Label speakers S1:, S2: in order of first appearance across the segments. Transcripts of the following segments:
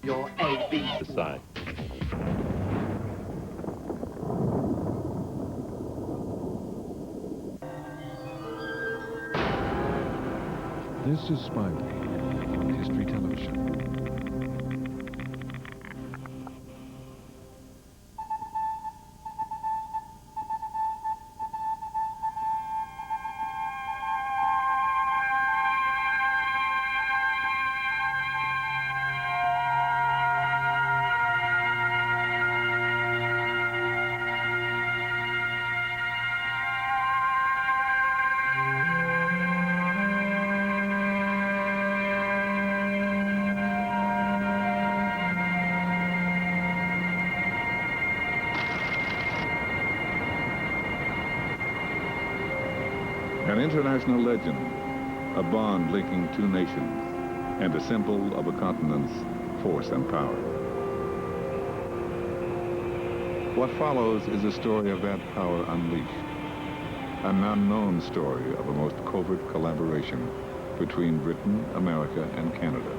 S1: Your A, B,
S2: Decide.
S3: This is Smiley on History Television.
S4: An international legend, a bond linking two nations, and a symbol of a continent's force and power. What follows is a story of that power unleashed, an unknown story of a most covert collaboration between Britain, America, and Canada.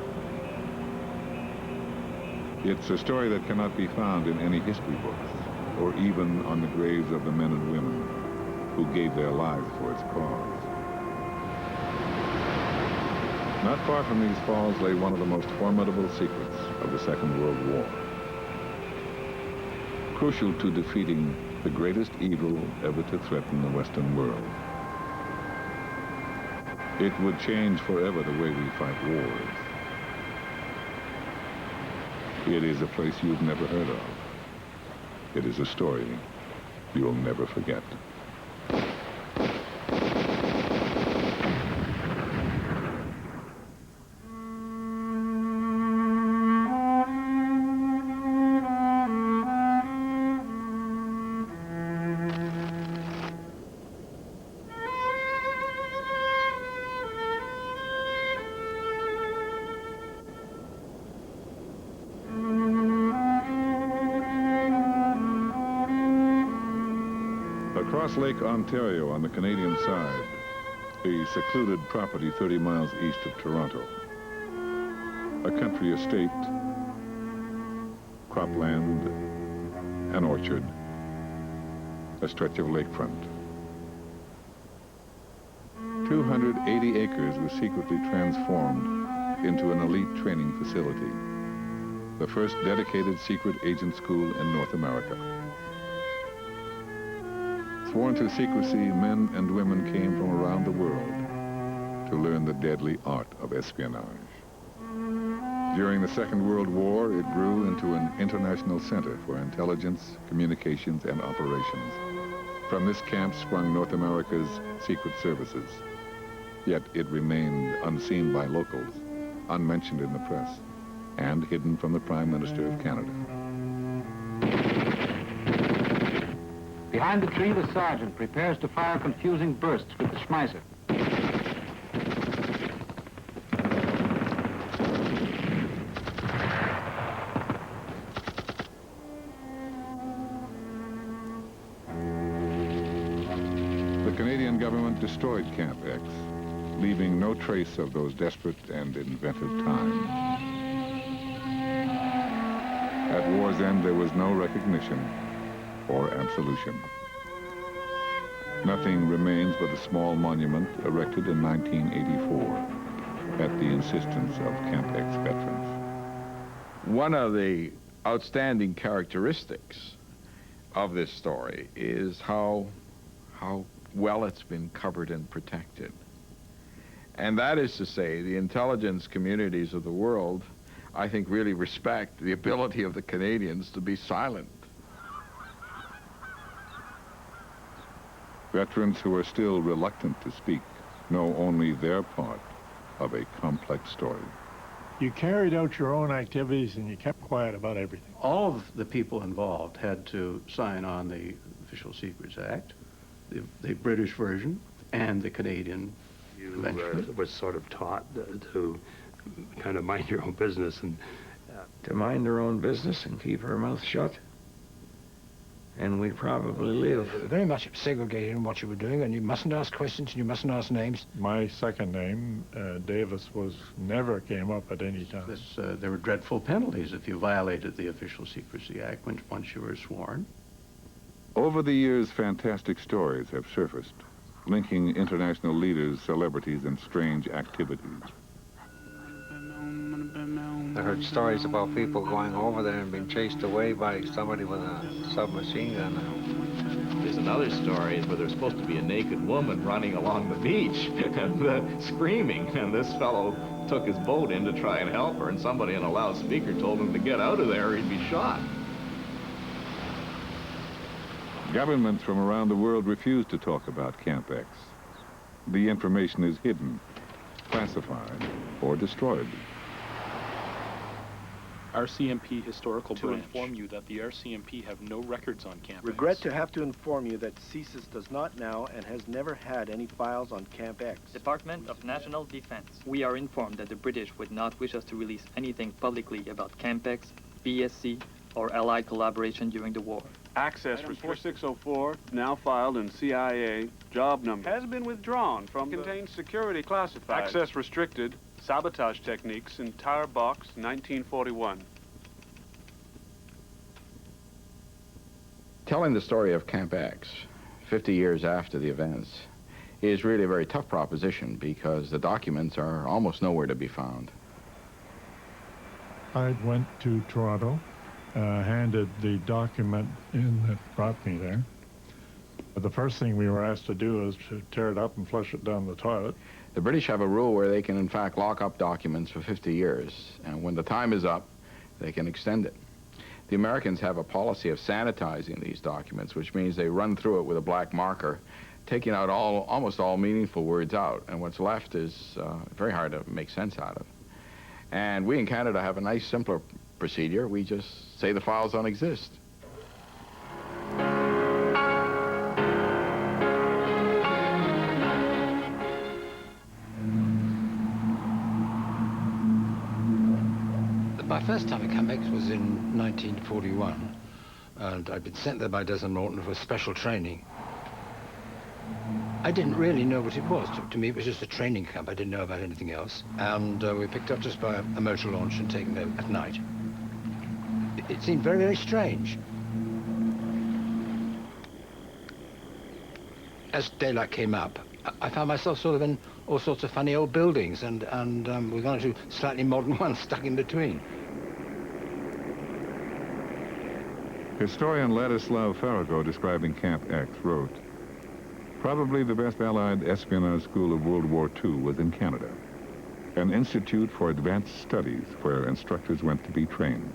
S4: It's a story that cannot be found in any history books, or even on the graves of the men and women who gave their lives for its cause. Not far from these falls lay one of the most formidable secrets of the Second World War. Crucial to defeating the greatest evil ever to threaten the Western world. It would change forever the way we fight wars. It is a place you've never heard of. It is a story you'll never forget. Across Lake Ontario on the Canadian side, a secluded property 30 miles east of Toronto. A country estate, cropland, an orchard, a stretch of lakefront. 280 acres was secretly transformed into an elite training facility, the first dedicated secret agent school in North America. Sworn to secrecy, men and women came from around the world to learn the deadly art of espionage. During the Second World War, it grew into an international center for intelligence, communications, and operations. From this camp sprung North America's secret services. Yet it remained unseen by locals, unmentioned in the press, and hidden from the Prime Minister of Canada.
S1: Behind the tree, the sergeant prepares to fire confusing bursts with the Schmeisser.
S4: The Canadian government destroyed Camp X, leaving no trace of those desperate and inventive times. At war's end, there was no recognition or absolution. Nothing remains but a small monument erected in 1984 at the insistence of Camp X veterans.
S5: One of the outstanding characteristics of this story is how well it's been covered and protected. And that is to say, the intelligence communities of the world, I think, really respect the ability of the Canadians to be silent.
S4: Veterans who are still reluctant to speak know only their part of a complex story.
S6: You carried out your own activities and you kept quiet about everything.
S7: All of the people involved had to sign on the Official Secrets Act, the British version, and the Canadian.
S8: You was sort of taught to kind of mind your own business and...
S9: To mind her own business and keep her mouth shut?
S2: and we'd probably live.
S9: Very much segregated in what you were doing, and you mustn't ask questions and you mustn't ask names.
S6: My second name, Davis, never came up at any time.
S7: There were dreadful penalties if you violated the Official Secrecy Act once you were sworn.
S4: Over the years, fantastic stories have surfaced, linking international leaders, celebrities, and strange activities.
S2: I heard stories about people going over there and being chased away by somebody with a submachine gun.
S10: There's another story where there's supposed to be a naked woman running along the beach and screaming, and this fellow took his boat in to try and help her, and somebody on a loudspeaker told him to get out of there or he'd be shot.
S4: Governments from around the world refuse to talk about Camp X. The information is hidden, classified, or destroyed.
S11: RCMP Historical Branch. To inform you that the RCMP have no records on Camp X.
S12: Regret to have to inform you that CSIS does not now and has never had any files on Camp X.
S13: Department of National Defense. We are informed that the British would not wish us to release anything publicly about Camp X, BSC, or Allied collaboration during the war.
S14: Access for 4604, now filed in CIA, job number, has been withdrawn from contains security classified. Access restricted, sabotage techniques, entire box, 1941.
S5: Telling the story of Camp X 50 years after the events is really a very tough proposition because the documents are almost nowhere to be found.
S6: I went to Toronto, handed the document in that brought me there. But the first thing we were asked to do is to tear it up and flush it down the toilet.
S5: The British have a rule where they can, in fact, lock up documents for 50 years, and when the time is up, they can extend it. The Americans have a policy of sanitizing these documents, which means they run through it with a black marker, taking out almost all meaningful words out, and what's left is very hard to make sense out of. And we in Canada have a nice, simpler procedure. We just say the files don't exist.
S9: My first time at Camp X was in 1941, and I'd been sent there by Desmond Morton for special training. I didn't really know what it was. To me, it was just a training camp. I didn't know about anything else. And we were picked up just by a motor launch and taken there at night. It seemed very, very strange. As daylight came up, I found myself sort of in all sorts of funny old buildings, and we're going to slightly modern ones stuck in between.
S4: Historian Ladislav Farago, describing Camp X, wrote, "Probably the best Allied espionage school of World War II was in Canada, an institute for advanced studies where instructors went to be trained."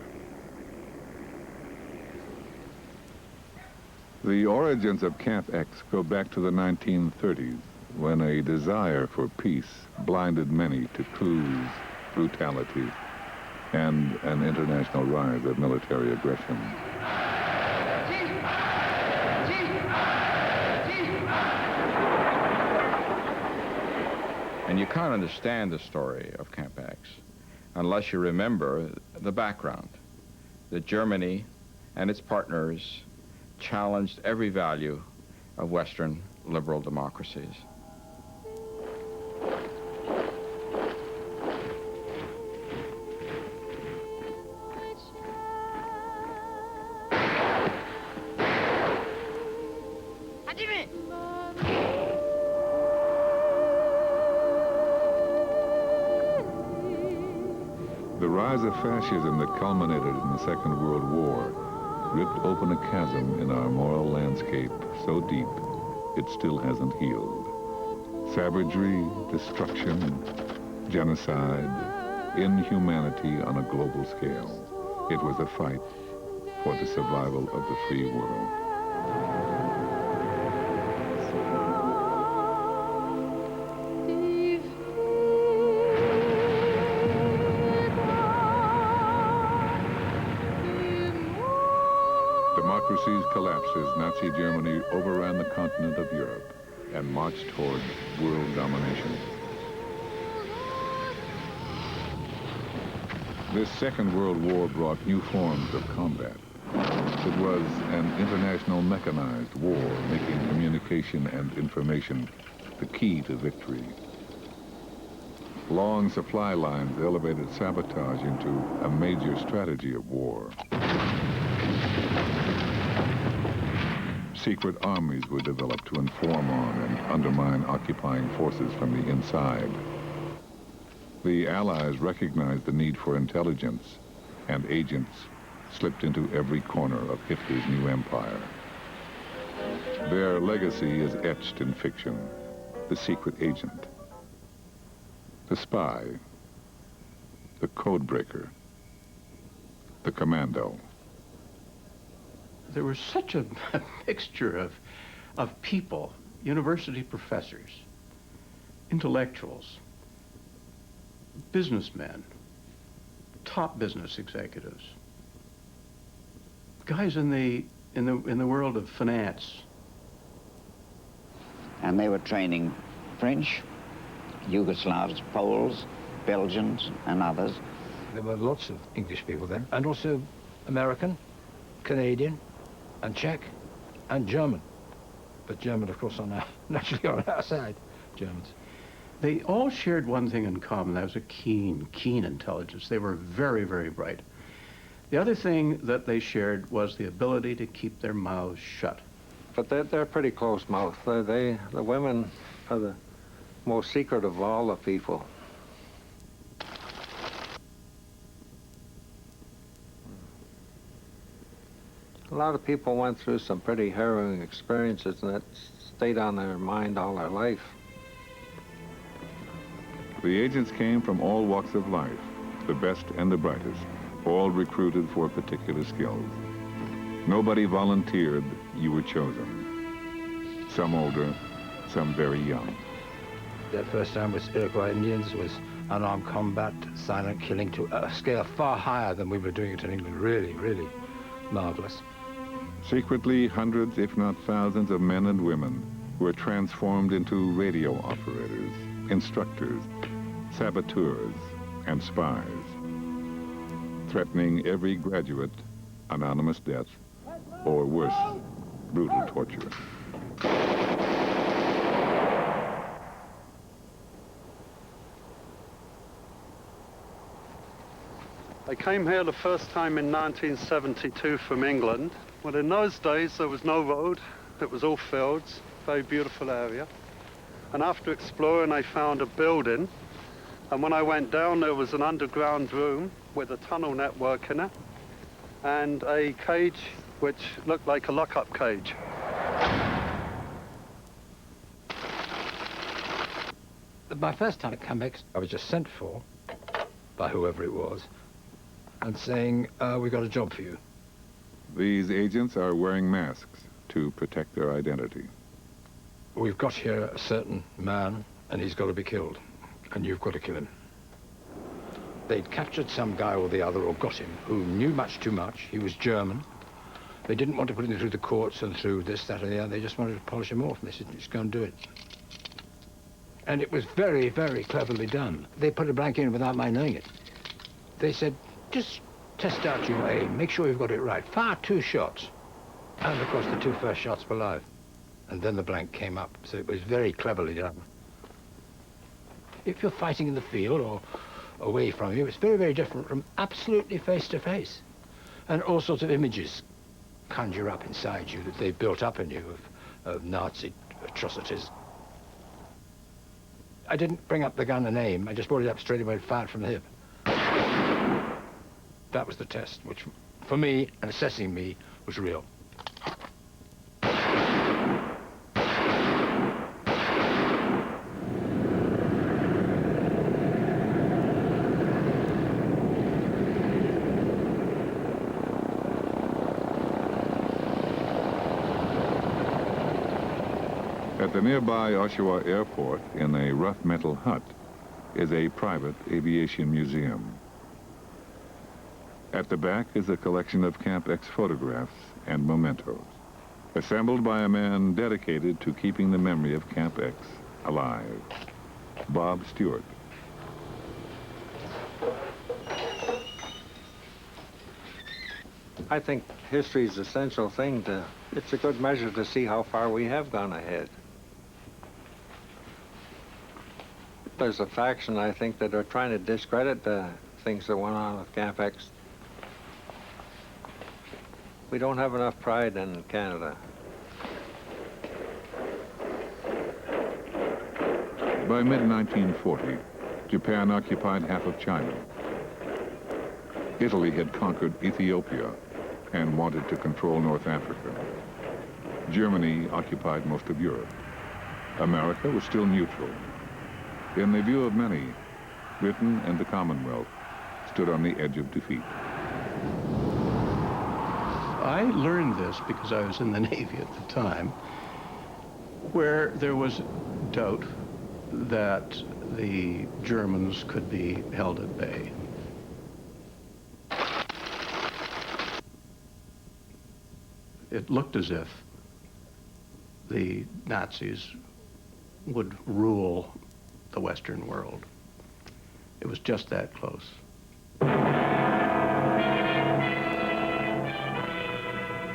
S4: The origins of Camp X go back to the 1930s, when a desire for peace blinded many to coups, brutality, and an international rise of military aggression.
S5: And you can't understand the story of Camp X unless you remember the background, that Germany and its partners challenged every value of Western liberal democracies.
S4: The rise of fascism that culminated in the Second World War ripped open a chasm in our moral landscape so deep it still hasn't healed. Savagery, destruction, genocide, inhumanity on a global scale. It was a fight for the survival of the free world. Democracies collapsed as Nazi Germany overran the continent of Europe and marched toward world domination. This Second World War brought new forms of combat. It was an international mechanized war, making communication and information the key to victory. Long supply lines elevated sabotage into a major strategy of war. Secret armies were developed to inform on and undermine occupying forces from the inside. The Allies recognized the need for intelligence, and agents slipped into every corner of Hitler's new empire. Their legacy is etched in fiction: the secret agent, the spy, the codebreaker, the commando.
S7: There was such a mixture of people, university professors, intellectuals, businessmen, top business executives, guys in the world of finance.
S15: And they were training French, Yugoslavs, Poles, Belgians, and others.
S9: There were lots of English people then, and also American, Canadian, and Czech, and German. But German, of course, naturally on our side, Germans.
S7: They all shared one thing in common. That was a keen intelligence. They were very, very bright. The other thing that they shared was the ability to keep their mouths shut.
S2: But they're pretty close-mouthed. The women are the most secret of all the people. A lot of people went through some pretty harrowing experiences, and that stayed on their mind all their life.
S4: The agents came from all walks of life, the best and the brightest, all recruited for particular skills. Nobody volunteered, you were chosen. Some older, some very young.
S9: That first time with Iroquois Indians was unarmed combat, silent killing to a scale far higher than we were doing it in England. Really, really marvelous.
S4: Secretly, hundreds, if not thousands, of men and women were transformed into radio operators, instructors, saboteurs, and spies, threatening every graduate anonymous death or worse, brutal torture.
S16: I came here the first time in 1972 from England. Well, in those days, there was no road. It was all fields, very beautiful area. And after exploring, I found a building. And when I went down, there was an underground room with a tunnel network in it and a cage which looked like a lock-up cage.
S9: My first time at Campex, I was just sent for by whoever it was and saying, we got a job for you.
S4: These agents are wearing masks to protect their identity.
S9: We've got here a certain man, and he's got to be killed, and you've got to kill him. They'd captured some guy or the other, or got him, who knew much too much. He was German. They didn't want to put him through the courts and through this, that, or the other. They just wanted to polish him off, and they said, just go and do it. And it was very, very cleverly done. They put a blank in without my knowing it. They said, just test out your aim, make sure you've got it right. Fire 2 shots. And of course the 2 first shots were live. And then the blank came up, so it was very cleverly done. If you're fighting in the field or away from you, it's very, very different from absolutely face to face. And all sorts of images conjure up inside you that they've built up in you of Nazi atrocities. I didn't bring up the gun and aim, I just brought it up straight away and fired from the hip. That was the test, which, for me, and assessing me, was real.
S4: At the nearby Oshawa Airport, in a rough metal hut, is a private aviation museum. At the back is a collection of Camp X photographs and mementos, assembled by a man dedicated to keeping the memory of Camp X alive, Bob Stewart.
S2: I think history is an essential thing it's a good measure to see how far we have gone ahead. There's a faction, I think, that are trying to discredit the things that went on with Camp X. We don't have enough pride in Canada.
S4: By mid-1940, Japan occupied half of China. Italy had conquered Ethiopia and wanted to control North Africa. Germany occupied most of Europe. America was still neutral. In the view of many, Britain and the Commonwealth stood on the edge of defeat.
S7: I learned this because I was in the Navy at the time, where there was doubt that the Germans could be held at bay. It looked as if the Nazis would rule the Western world. It was just that close.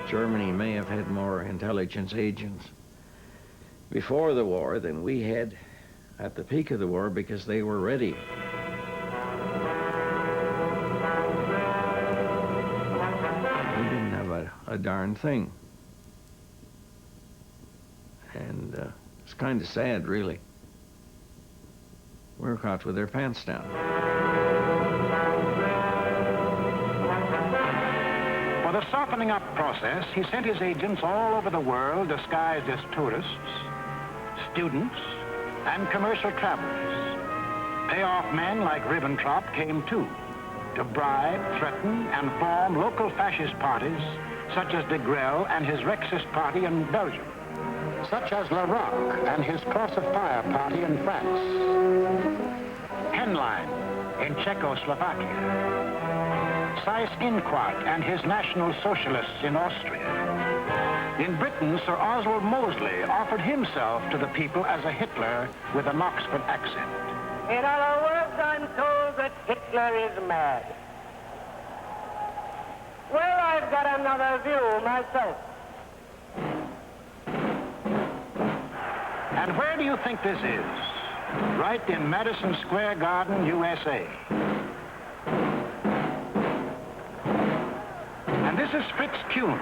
S17: Germany may have had more intelligence agents before the war than we had at the peak of the war because they were ready. We didn't have a darn thing. And it's kind of sad, really. We were caught with their pants down.
S18: For the softening up process, he sent his agents all over the world disguised as tourists, students, and commercial travelers. Payoff men like Ribbentrop came too, to bribe, threaten, and form local fascist parties such as de Grelle and his Rexist party in Belgium, such as Larocque and his Cross of Fire party in France, Henlein in Czechoslovakia, Seyss-Inquart and his National Socialists in Austria. In Britain, Sir Oswald Mosley offered himself to the people as a Hitler with an Oxford accent.
S19: In other words, I'm told that Hitler is mad. Well, I've got another view myself.
S18: And where do you think this is? Right in Madison Square Garden, USA. And this is Fritz Kuhn,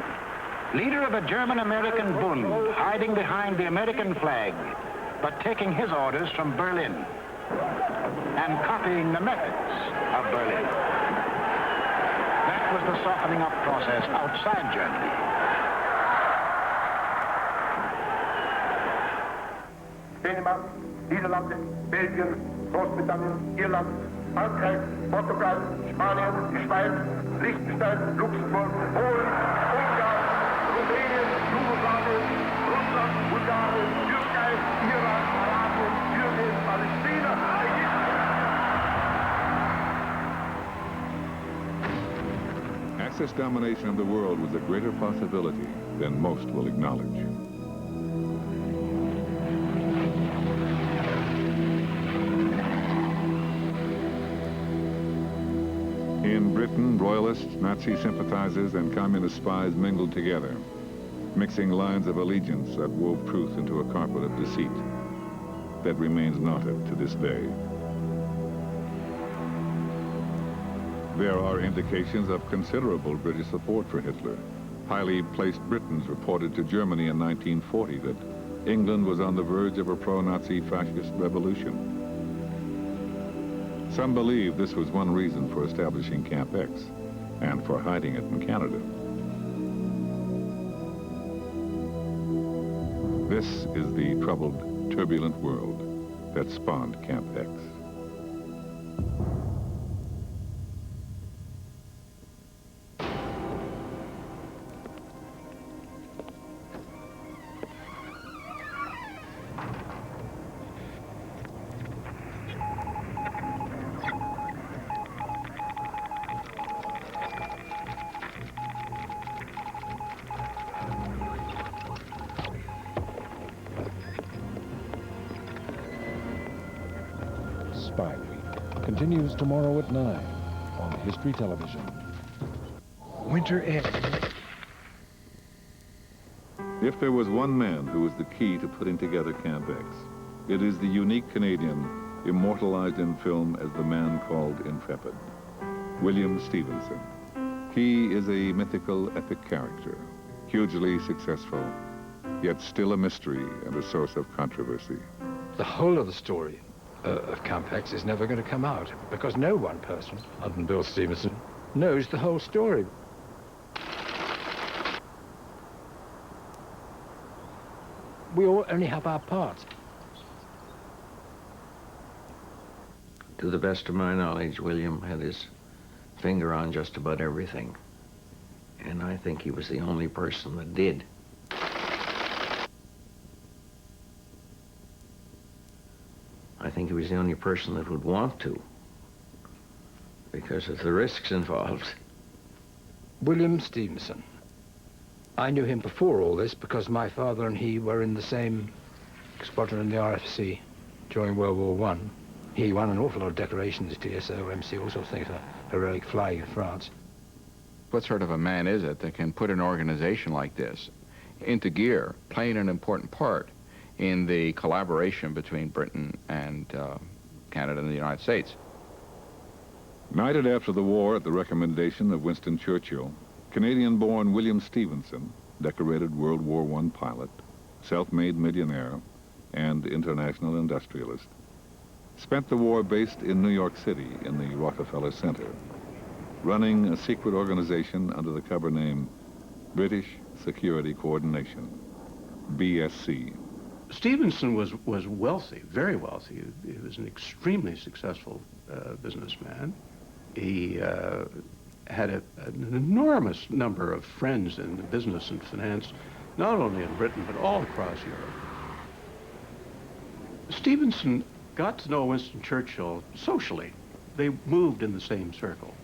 S18: leader of a German-American Bund, hiding behind the American flag, but taking his orders from Berlin and copying the methods of Berlin. That was the softening up process outside Germany.
S20: Dänemark, Niederlande, Belgien, Großbritannien, Irland, Frankreich, Portugal, Spanien, die Schweiz, Liechtenstein, Luxemburg, Polen, Ungarn, Rumänien, Jugoslawien, Russland, Bulgarien, Türkei, Iran, Arabien, Syrien, Palästina, Ägypten.
S4: Axis domination of the world was a greater possibility than most will acknowledge. In Britain, royalists, Nazi sympathizers, and communist spies mingled together, mixing lines of allegiance that wove truth into a carpet of deceit that remains knotted to this day. There are indications of considerable British support for Hitler. Highly placed Britons reported to Germany in 1940 that England was on the verge of a pro-Nazi fascist revolution. Some believe this was one reason for establishing Camp X and for hiding it in Canada. This is the troubled, turbulent world that spawned Camp X.
S3: Spy Week continues tomorrow at 9 on History Television. Winter Inn.
S4: If there was one man who was the key to putting together Camp X, it is the unique Canadian immortalized in film as the man called Intrepid, William Stevenson. He is a mythical epic character, hugely successful, yet still a mystery and a source of controversy.
S9: The whole of the story of Camp X is never going to come out because no one person, other than Bill Stevenson, knows the whole story. We all only have our parts.
S17: To the best of my knowledge, William had his finger on just about everything. And I think he was the only person that did. I think he was the only person that would want to, because of the risks involved.
S9: William Stevenson. I knew him before all this because my father and he were in the same squadron in the RFC during World War I. He won an awful lot of decorations, TSO, MC, all sorts of things, a heroic flag in France.
S5: What sort of a man is it that can put an organization like this into gear, playing an important part in the collaboration between Britain and Canada and the United States?
S4: Knighted after the war at the recommendation of Winston Churchill, Canadian-born William Stevenson, decorated World War I pilot, self-made millionaire, and international industrialist, spent the war based in New York City in the Rockefeller Center, running a secret organization under the cover name British Security Coordination, BSC.
S7: Stevenson was wealthy, very wealthy. He was an extremely successful businessman. He had an enormous number of friends in business and finance, not only in Britain, but all across Europe. Stevenson got to know Winston Churchill socially. They moved in the same circle.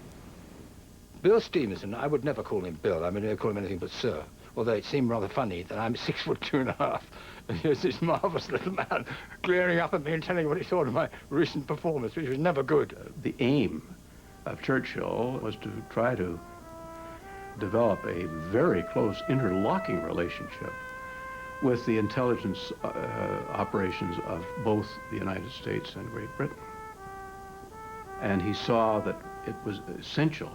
S9: Bill Stevenson, I would never call him Bill. I mean, I call him anything but sir. Although it seemed rather funny that I'm 6'2½", and here's this marvelous little man glaring up at me and telling what he thought of my recent performance, which was never good.
S7: The aim of Churchill was to try to develop a very close interlocking relationship with the intelligence operations of both the United States and Great Britain. And he saw that it was essential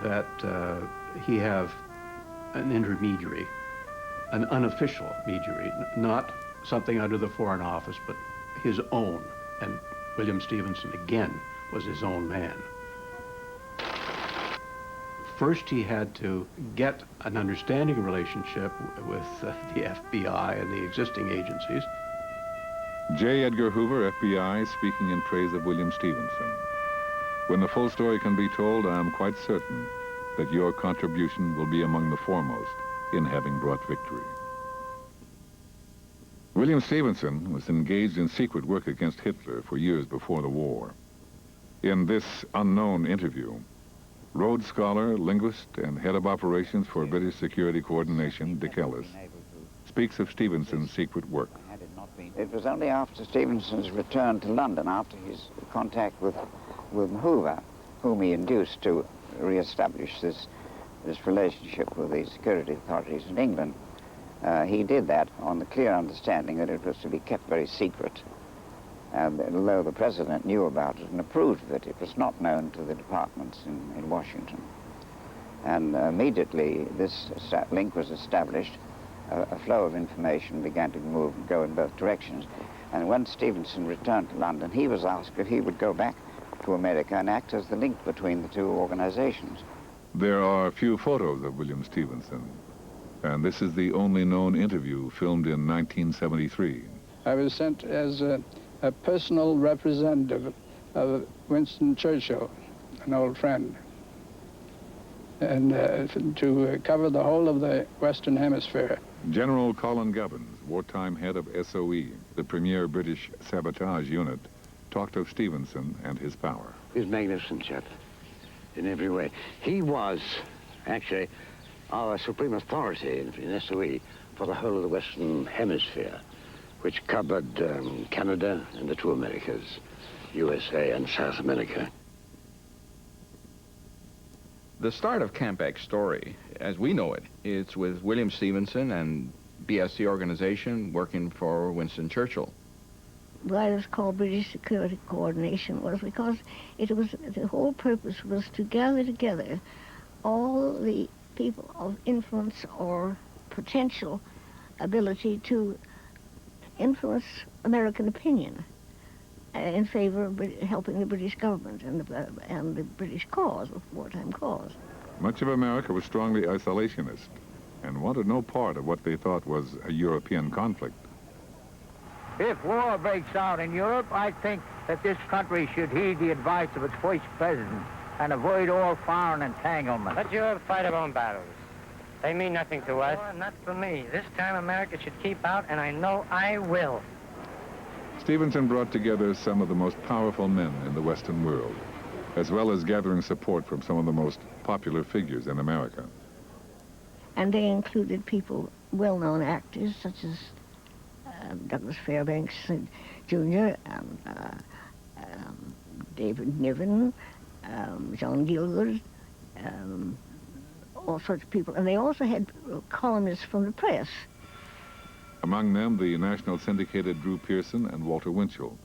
S7: that he have an intermediary, an unofficial mediary, not something under the Foreign Office, but his own. And William Stevenson, again, was his own man. First, he had to get an understanding relationship with the FBI and the existing agencies.
S4: J. Edgar Hoover, FBI, speaking in praise of William Stevenson. When the full story can be told, I am quite certain that your contribution will be among the foremost in having brought victory. William Stevenson was engaged in secret work against Hitler for years before the war. In this unknown interview, Rhodes Scholar, linguist, and head of operations for British Security Coordination, Dick Ellis, speaks of Stevenson's secret work.
S15: It was only after Stevenson's return to London, after his contact with Hoover, whom he induced to re-establish this relationship with the security authorities in England. He did that on the clear understanding that it was to be kept very secret. And although the president knew about it and approved of it, it was not known to the departments in Washington. And immediately this link was established, a flow of information began to go in both directions. And when Stevenson returned to London, he was asked if he would go back to America and act as the link between the two organizations.
S4: There are a few photos of William Stevenson, and this is the only known interview filmed in 1973.
S21: I was sent as a personal representative of Winston Churchill, an old friend, and to cover the whole of the Western Hemisphere.
S4: General Colin Gubbins, wartime head of SOE, the premier British sabotage unit, talked of Stevenson and his power.
S22: He was a magnificent chap in every way. He was actually our supreme authority in SOE for the whole of the Western Hemisphere, which covered Canada and the two Americas, USA and South America.
S5: The start of Camp X's story, as we know it, it's with William Stevenson and BSC organization working for Winston Churchill.
S1: Why it was called British Security Coordination was because the whole purpose was to gather together all the people of influence or potential ability to influence American opinion in favor of helping the British government and the British cause, the wartime cause.
S4: Much of America was strongly isolationist and wanted no part of what they thought was a European conflict.
S8: If war breaks out in Europe, I think that this country should heed the advice of its first president and avoid all foreign entanglement.
S23: Let Europe fight their own battles. They mean nothing to us.
S8: Well, not for me. This time America should keep out, and I know I will.
S4: Stevenson brought together some of the most powerful men in the Western world, as well as gathering support from some of the most popular figures in America.
S1: And they included people, well-known actors, such as Douglas Fairbanks Jr., and David Niven, John Gielgud, all sorts of people. And they also had columnists from the press.
S4: Among them, the national syndicated Drew Pearson and Walter Winchell.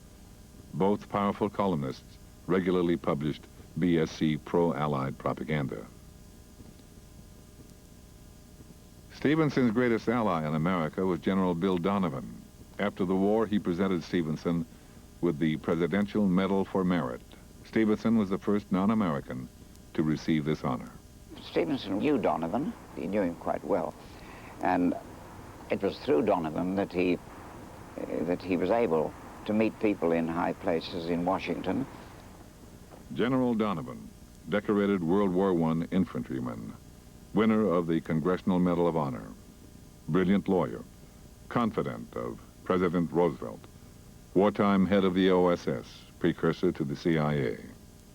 S4: Both powerful columnists regularly published BSC pro-Allied propaganda. Stevenson's greatest ally in America was General Bill Donovan. After the war, he presented Stevenson with the Presidential Medal for Merit. Stevenson was the first non-American to receive this honor.
S15: Stevenson knew Donovan. He knew him quite well. And it was through Donovan that he was able to meet people in high places in Washington.
S4: General Donovan, decorated World War I infantryman, winner of the Congressional Medal of Honor, brilliant lawyer, confidant of President Roosevelt, wartime head of the OSS, precursor to the CIA,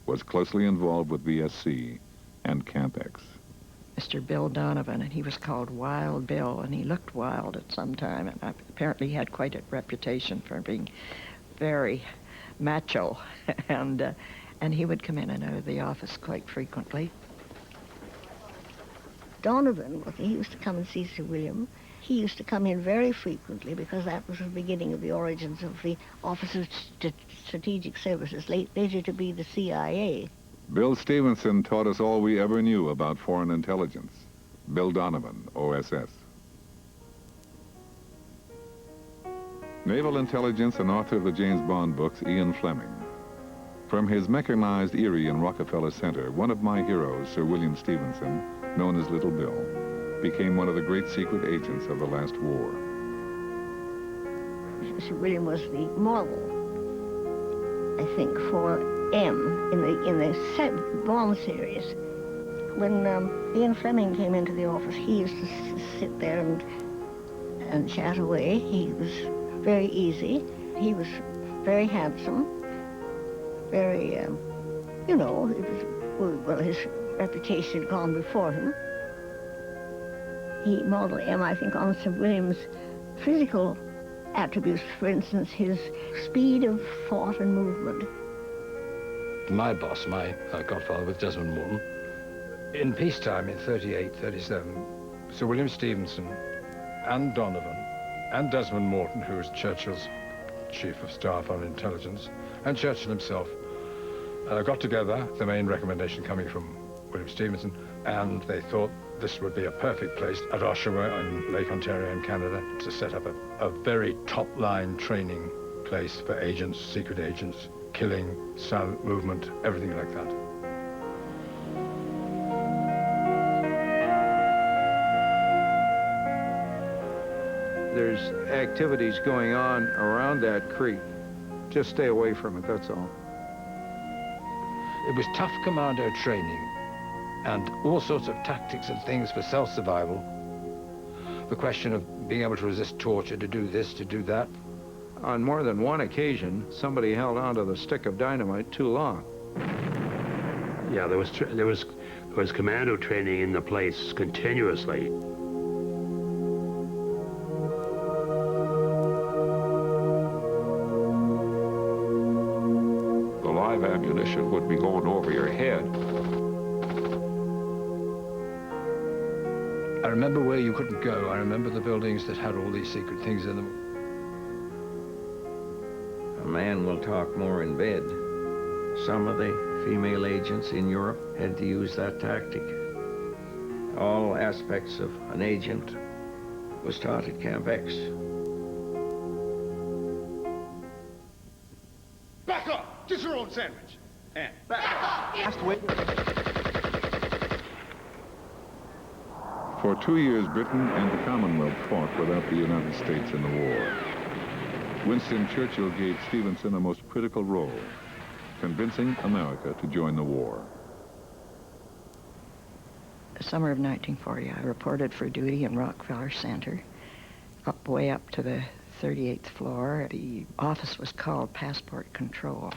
S4: was closely involved with BSC and Camp X.
S24: Mr. Bill Donovan, and he was called Wild Bill, and he looked wild at some time, and apparently he had quite a reputation for being very macho, and he would come in and out of the office quite frequently.
S1: Donovan, he used to come and see Sir William. He used to come in very frequently because that was the beginning of the origins of the Office of Strategic Services, later to be the CIA.
S4: Bill Stevenson taught us all we ever knew about foreign intelligence. Bill Donovan, OSS. Naval intelligence and author of the James Bond books, Ian Fleming. From his mechanized eyrie in Rockefeller Center, one of my heroes, Sir William Stevenson, known as Little Bill, became one of the great secret agents of the last war.
S1: Sir William was the model, I think, for M in the Bond series. When Ian Fleming came into the office, he used to sit there and chat away. He was very easy. He was very handsome. Very, you know, well, his reputation had gone before him. He modeled M, I think, on Sir William's physical attributes, for instance, his speed of thought and movement.
S9: My boss, my godfather with Desmond Morton, in peacetime in 38, 37, Sir William Stevenson and Donovan and Desmond Morton, who was Churchill's chief of staff on intelligence, and Churchill himself got together, the main recommendation coming from William Stevenson, and they thought this would be a perfect place at Oshawa in Lake Ontario in Canada to set up a very top-line training place for agents, secret agents, killing, silent movement, everything like that.
S2: There's activities going on around that creek. Just stay away from it, that's all.
S9: It was tough commando training and all sorts of tactics and things for self-survival. The question of being able to resist torture, to do this, to do that.
S2: On more than one occasion, somebody held onto the stick of dynamite too long.
S25: Yeah, there was commando training in the place continuously.
S26: The live ammunition would be going over your head.
S9: I remember where you couldn't go. I remember the buildings that had all these secret things in them.
S17: A man will talk more in bed. Some of the female agents in Europe had to use that tactic. All aspects of an agent was taught at Camp X.
S10: Back up! Get your own sandwich. And back up!
S21: Just wait.
S4: For 2 years, Britain and the Commonwealth fought without the United States in the war. Winston Churchill gave Stevenson a most critical role, convincing America to join the war.
S24: Summer of 1940, I reported for duty in Rockefeller Center, way up to the 38th floor. The office was called Passport Control.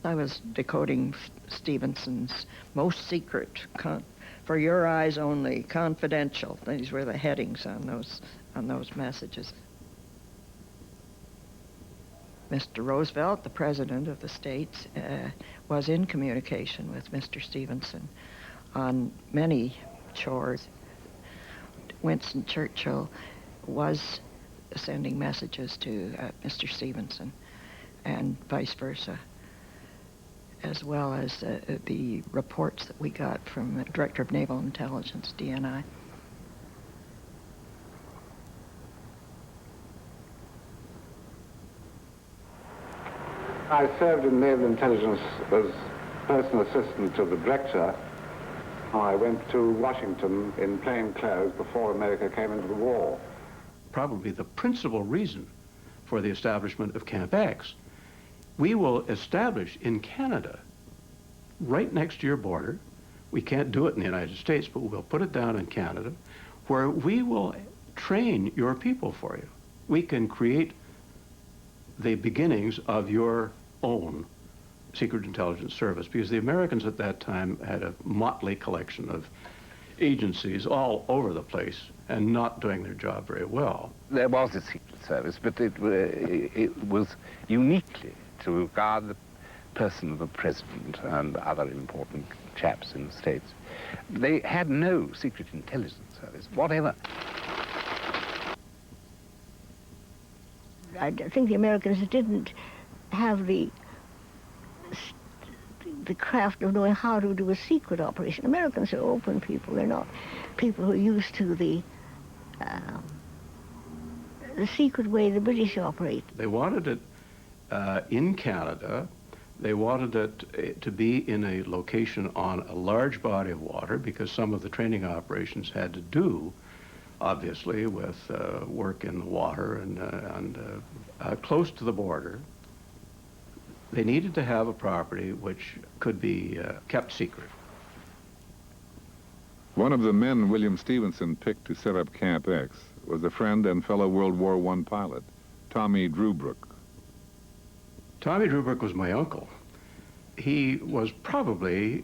S24: I was decoding Stevenson's most secret, for your eyes only, confidential. These were the headings on those messages. Mr. Roosevelt, the President of the States, was in communication with Mr. Stevenson on many chores. Winston Churchill was sending messages to Mr. Stevenson and vice versa, as well as the reports that we got from the Director of Naval Intelligence, DNI.
S11: I served in Naval Intelligence as personal assistant to the director. I went to Washington in plain clothes before America came into the war.
S7: Probably the principal reason for the establishment of Camp X. We will establish in Canada, right next to your border, we can't do it in the United States, but we'll put it down in Canada, where we will train your people for you. We can create the beginnings of your own secret intelligence service, because the Americans at that time had a motley collection of agencies all over the place and not doing their job very well.
S12: There was a secret service, but it was uniquely to guard the person of the president and other important chaps in the States. They had no secret intelligence service, whatever.
S1: I think the Americans didn't have the craft of knowing how to do a secret operation. Americans are open people. They're not people who are used to the secret way the British operate.
S7: They wanted it in Canada. They wanted it to be in a location on a large body of water, because some of the training operations had to do, obviously, with work in the water and close to the border. They needed to have a property which could be kept secret.
S4: One of the men William Stevenson picked to set up Camp X was a friend and fellow World War I pilot, Tommy Drewbrook.
S7: Tommy Drewbrook was my uncle. He was probably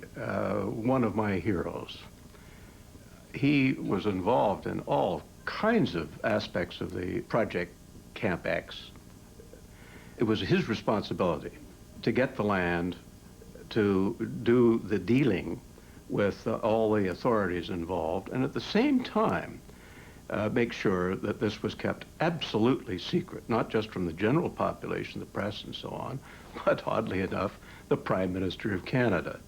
S7: one of my heroes. He was involved in all kinds of aspects of the project Camp X. It was his responsibility to get the land, to do the dealing with all the authorities involved, and at the same time make sure that this was kept absolutely secret, not just from the general population, the press and so on, but oddly enough, the Prime Minister of Canada.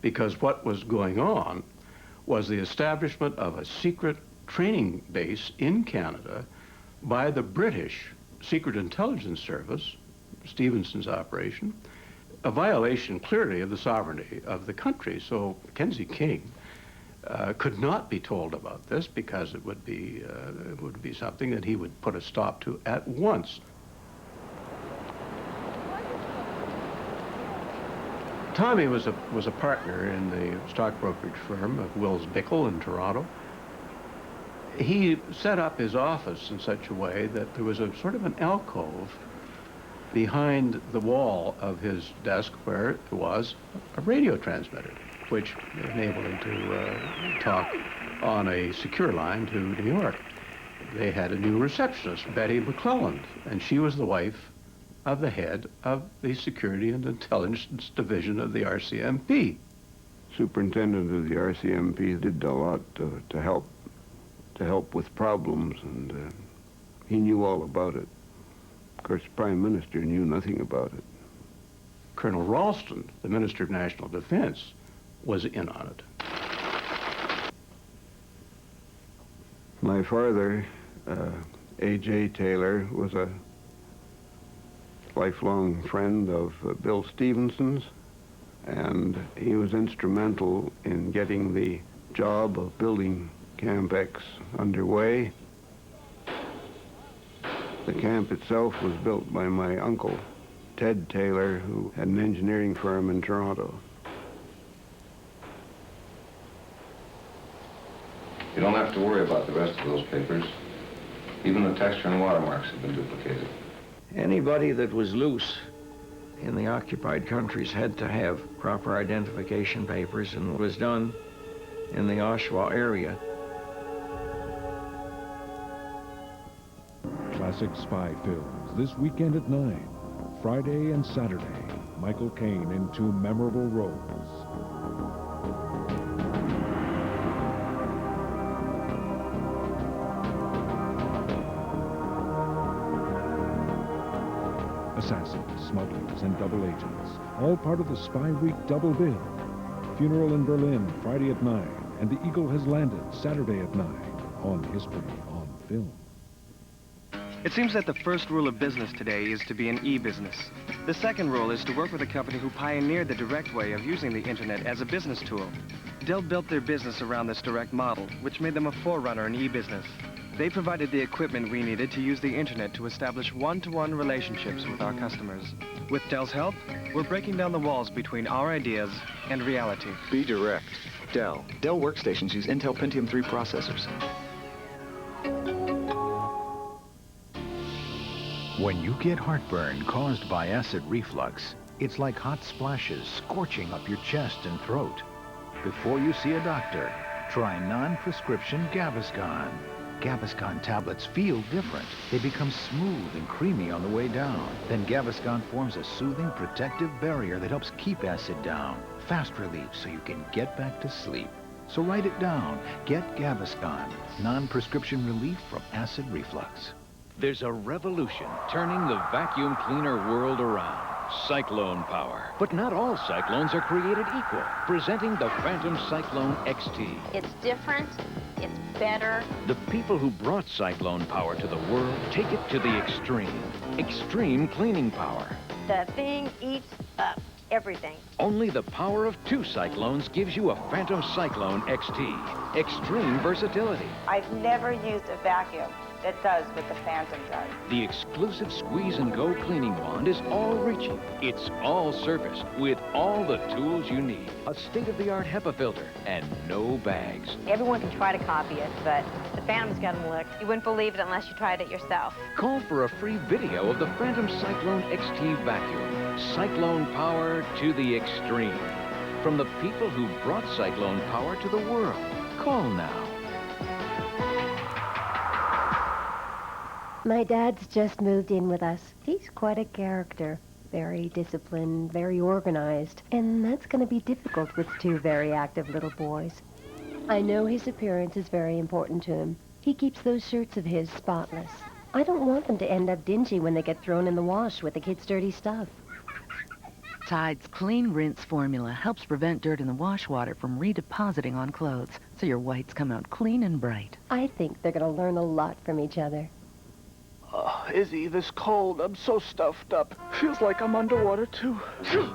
S7: Because what was going on was the establishment of a secret training base in Canada by the British Secret Intelligence Service, Stevenson's operation, a violation clearly of the sovereignty of the country. So Mackenzie King could not be told about this, because it would be something that he would put a stop to at once. Tommy was a partner in the stock brokerage firm of Wills Bickle in Toronto. He set up his office in such a way that there was a sort of an alcove behind the wall of his desk where there was a radio transmitter, which enabled him to talk on a secure line to New York. They had a new receptionist, Betty McClelland, and she was the wife of the head of the Security and Intelligence Division of the RCMP.
S6: Superintendent of the RCMP did a lot to help with problems, and he knew all about it. Of course, the Prime Minister knew nothing about it.
S7: Colonel Ralston, the Minister of National Defense, was in on it.
S6: My father, A.J. Taylor, was a lifelong friend of Bill Stevenson's, and he was instrumental in getting the job of building Camp X underway. The camp itself was built by my uncle, Ted Taylor, who had an engineering firm in Toronto.
S13: You don't have to worry about the rest of those papers. Even the texture and watermarks have been duplicated.
S17: Anybody that was loose in the occupied countries had to have proper identification papers, and it was done in the Oshawa area.
S3: Classic spy films this weekend at 9. Friday and Saturday, Michael Caine in 2 memorable roles. Assassins, smugglers, and double agents, all part of the Spy Week double bill. Funeral in Berlin, Friday at 9, and The Eagle Has Landed, Saturday at 9, on History on Film.
S14: It seems that the first rule of business today is to be an e-business. The second rule is to work with a company who pioneered the direct way of using the internet as a business tool. Dell built their business around this direct model, which made them a forerunner in e-business. They provided the equipment we needed to use the internet to establish one-to-one relationships with our customers. With Dell's help, we're breaking down the walls between our ideas and reality.
S16: Be direct. Dell. Dell workstations use Intel Pentium 3 processors.
S19: When you get heartburn caused by acid reflux, it's like hot splashes scorching up your chest and throat. Before you see a doctor, try non-prescription Gaviscon. Gaviscon tablets feel different. They become smooth and creamy on the way down. Then Gaviscon forms a soothing, protective barrier that helps keep acid down. Fast relief so you can get back to sleep. So write it down. Get Gaviscon, non-prescription relief from acid reflux.
S26: There's a revolution turning the vacuum cleaner world around. Cyclone power. But not all cyclones are created equal. Presenting the Phantom Cyclone XT.
S27: It's different. It's better.
S26: The people who brought cyclone power to the world take it to the extreme. Extreme cleaning power.
S27: The thing eats up everything.
S26: Only the power of 2 cyclones gives you a Phantom Cyclone XT. Extreme versatility.
S27: I've never used a vacuum that does what the Phantom does.
S26: The exclusive squeeze-and-go cleaning wand is all-reaching. It's all-surface with all the tools you need. A state-of-the-art HEPA filter and no bags.
S27: Everyone can try to copy it, but the Phantom's got them licked. You wouldn't believe it unless you tried it yourself.
S26: Call for a free video of the Phantom Cyclone XT vacuum. Cyclone power to the extreme. From the people who brought cyclone power to the world. Call now.
S28: My dad's just moved in with us. He's quite a character. Very disciplined, very organized. And that's going to be difficult with 2 very active little boys. I know his appearance is very important to him. He keeps those shirts of his spotless. I don't want them to end up dingy when they get thrown in the wash with the kids' dirty stuff.
S29: Tide's Clean Rinse formula helps prevent dirt in the wash water from redepositing on clothes, so your whites come out clean and bright.
S28: I think they're going to learn a lot from each other.
S10: Izzy, this cold. I'm so stuffed up. Feels like I'm underwater, too. The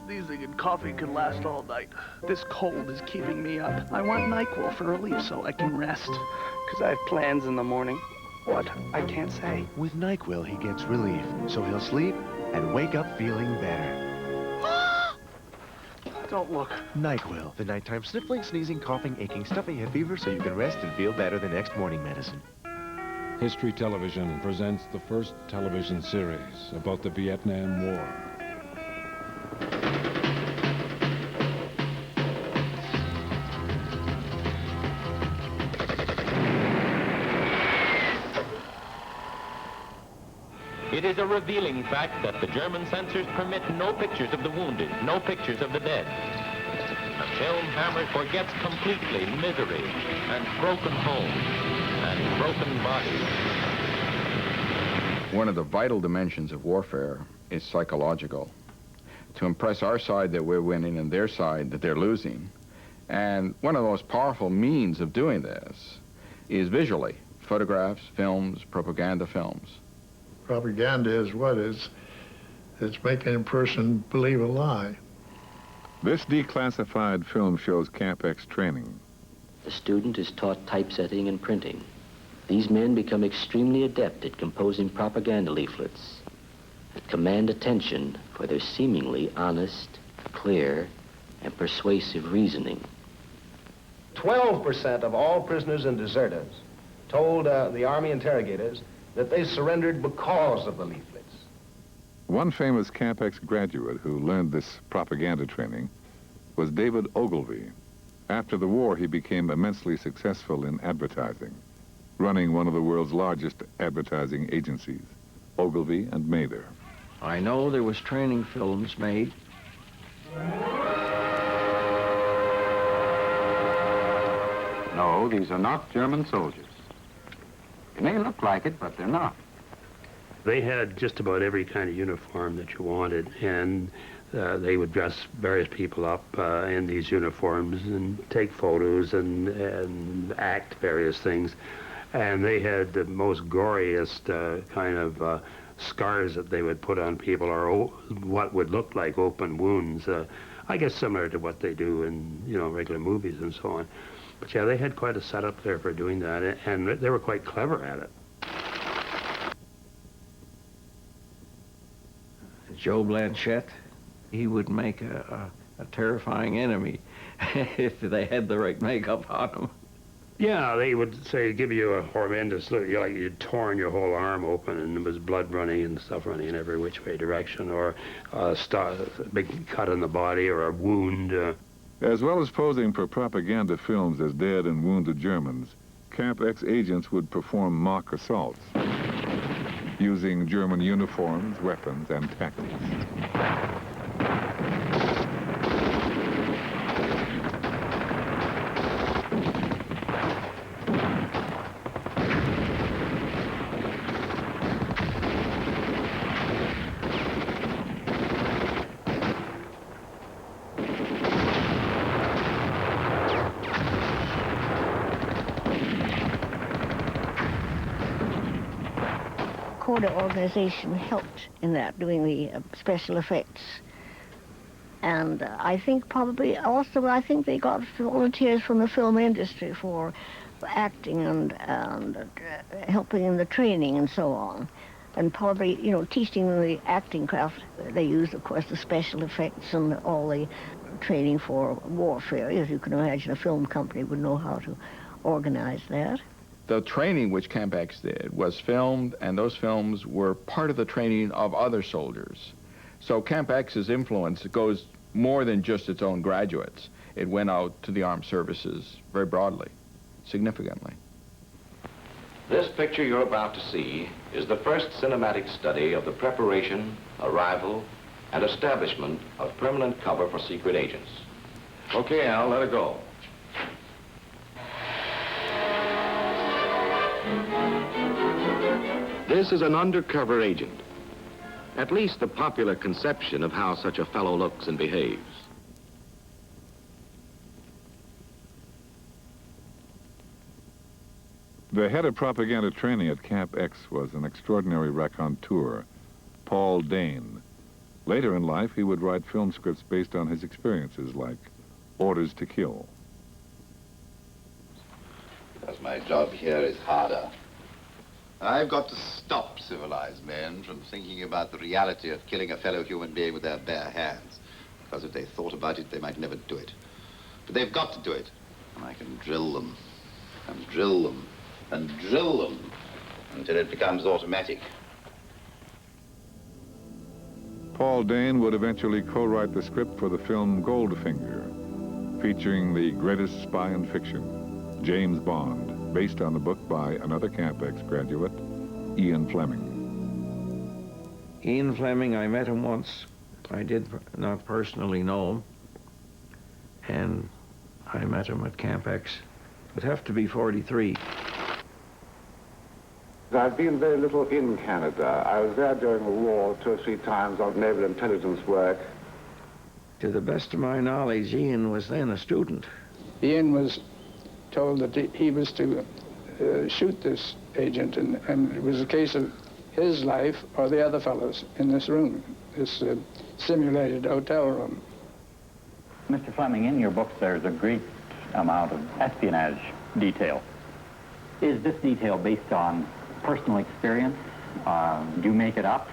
S10: sneezing and coughing can last all night. This cold is keeping me up. I want NyQuil for relief so I can rest. Because I have plans in the morning. What? I can't say.
S30: With NyQuil, he gets relief, so he'll sleep and wake up feeling better.
S10: Don't look.
S30: NyQuil, the nighttime sniffling, sneezing, coughing, aching, stuffing, and fever so you can rest and feel better the next morning medicine.
S3: History Television presents the first television series about the Vietnam War.
S2: It is a revealing fact that the German censors permit no pictures of the wounded, no pictures of the dead. The film hammer forgets completely misery and broken homes and broken bodies.
S5: One of the vital dimensions of warfare is psychological. To impress our side that we're winning and their side that they're losing. And one of the most powerful means of doing this is visually. Photographs, films, propaganda films.
S8: Propaganda is what is? It's making a person believe a lie.
S4: This declassified film shows Camp X training.
S9: The student is taught typesetting and printing. These men become extremely adept at composing propaganda leaflets that command attention for their seemingly honest, clear, and persuasive reasoning.
S15: 12% of all prisoners and deserters told the Army interrogators that they surrendered because of the leaflets.
S4: One famous Camp X graduate who learned this propaganda training was David Ogilvy. After the war, he became immensely successful in advertising, running one of the world's largest advertising agencies, Ogilvy and Mather.
S17: I know there was training films made.
S18: No, these are not German soldiers. They may look like it, but they're not.
S20: They had just about every kind of uniform that you wanted, and they would dress various people up in these uniforms and take photos and act various things. And they had the most goriest kind of scars that they would put on people, or what would look like open wounds. I guess similar to what they do in, you know, regular movies and so on. But yeah, they had quite a setup there for doing that, and they were quite clever at it.
S17: Joe Blanchett, he would make a terrifying enemy if they had the right makeup on him.
S20: Yeah, they would say, give you a horrendous look, like you'd torn your whole arm open and there was blood running and stuff running in every which way direction, or a big cut in the body or a wound.
S4: As well as posing for propaganda films as dead and wounded Germans, Camp X agents would perform mock assaults using German uniforms, weapons, and tactics.
S1: Coda organization helped in that, doing the special effects. And I think probably also, I think they got volunteers from the film industry for acting and helping in the training and so on. And probably, you know, teaching them the acting craft. They used, of course, the special effects and all the training for warfare. As you can imagine, a film company would know how to organize that.
S5: The training which Camp X did was filmed, and those films were part of the training of other soldiers. So Camp X's influence goes more than just its own graduates. It went out to the armed services very broadly, significantly.
S26: This picture you're about to see is the first cinematic study of the preparation, arrival, and establishment of permanent cover for secret agents. Okay, Al, let it go. This is an undercover agent. At least the popular conception of how such a fellow looks and behaves.
S4: The head of propaganda training at Camp X was an extraordinary raconteur, Paul Dane. Later in life, he would write film scripts based on his experiences, like Orders to Kill.
S22: Because my job here is harder. I've got to stop civilized men from thinking about the reality of killing a fellow human being with their bare hands. Because if they thought about it, they might never do it. But they've got to do it. And I can drill them, and drill them, and drill them, until it becomes automatic.
S4: Paul Dane would eventually co-write the script for the film Goldfinger, featuring the greatest spy in fiction, James Bond, based on a book by another Camp X graduate, Ian Fleming.
S17: Ian Fleming, I met him once. I did not personally know him. And I met him at Camp X. It'd have to be 43.
S18: I've been very little in Canada. I was there during the war 2 or 3 times on naval intelligence work.
S17: To the best of my knowledge, Ian was then a student.
S6: Ian was told that he was to shoot this agent, and it was a case of his life or the other fellows in this room, this simulated hotel room.
S7: Mr. Fleming, in your books there's a great amount of espionage detail. Is this detail based on personal experience? Do you make it up?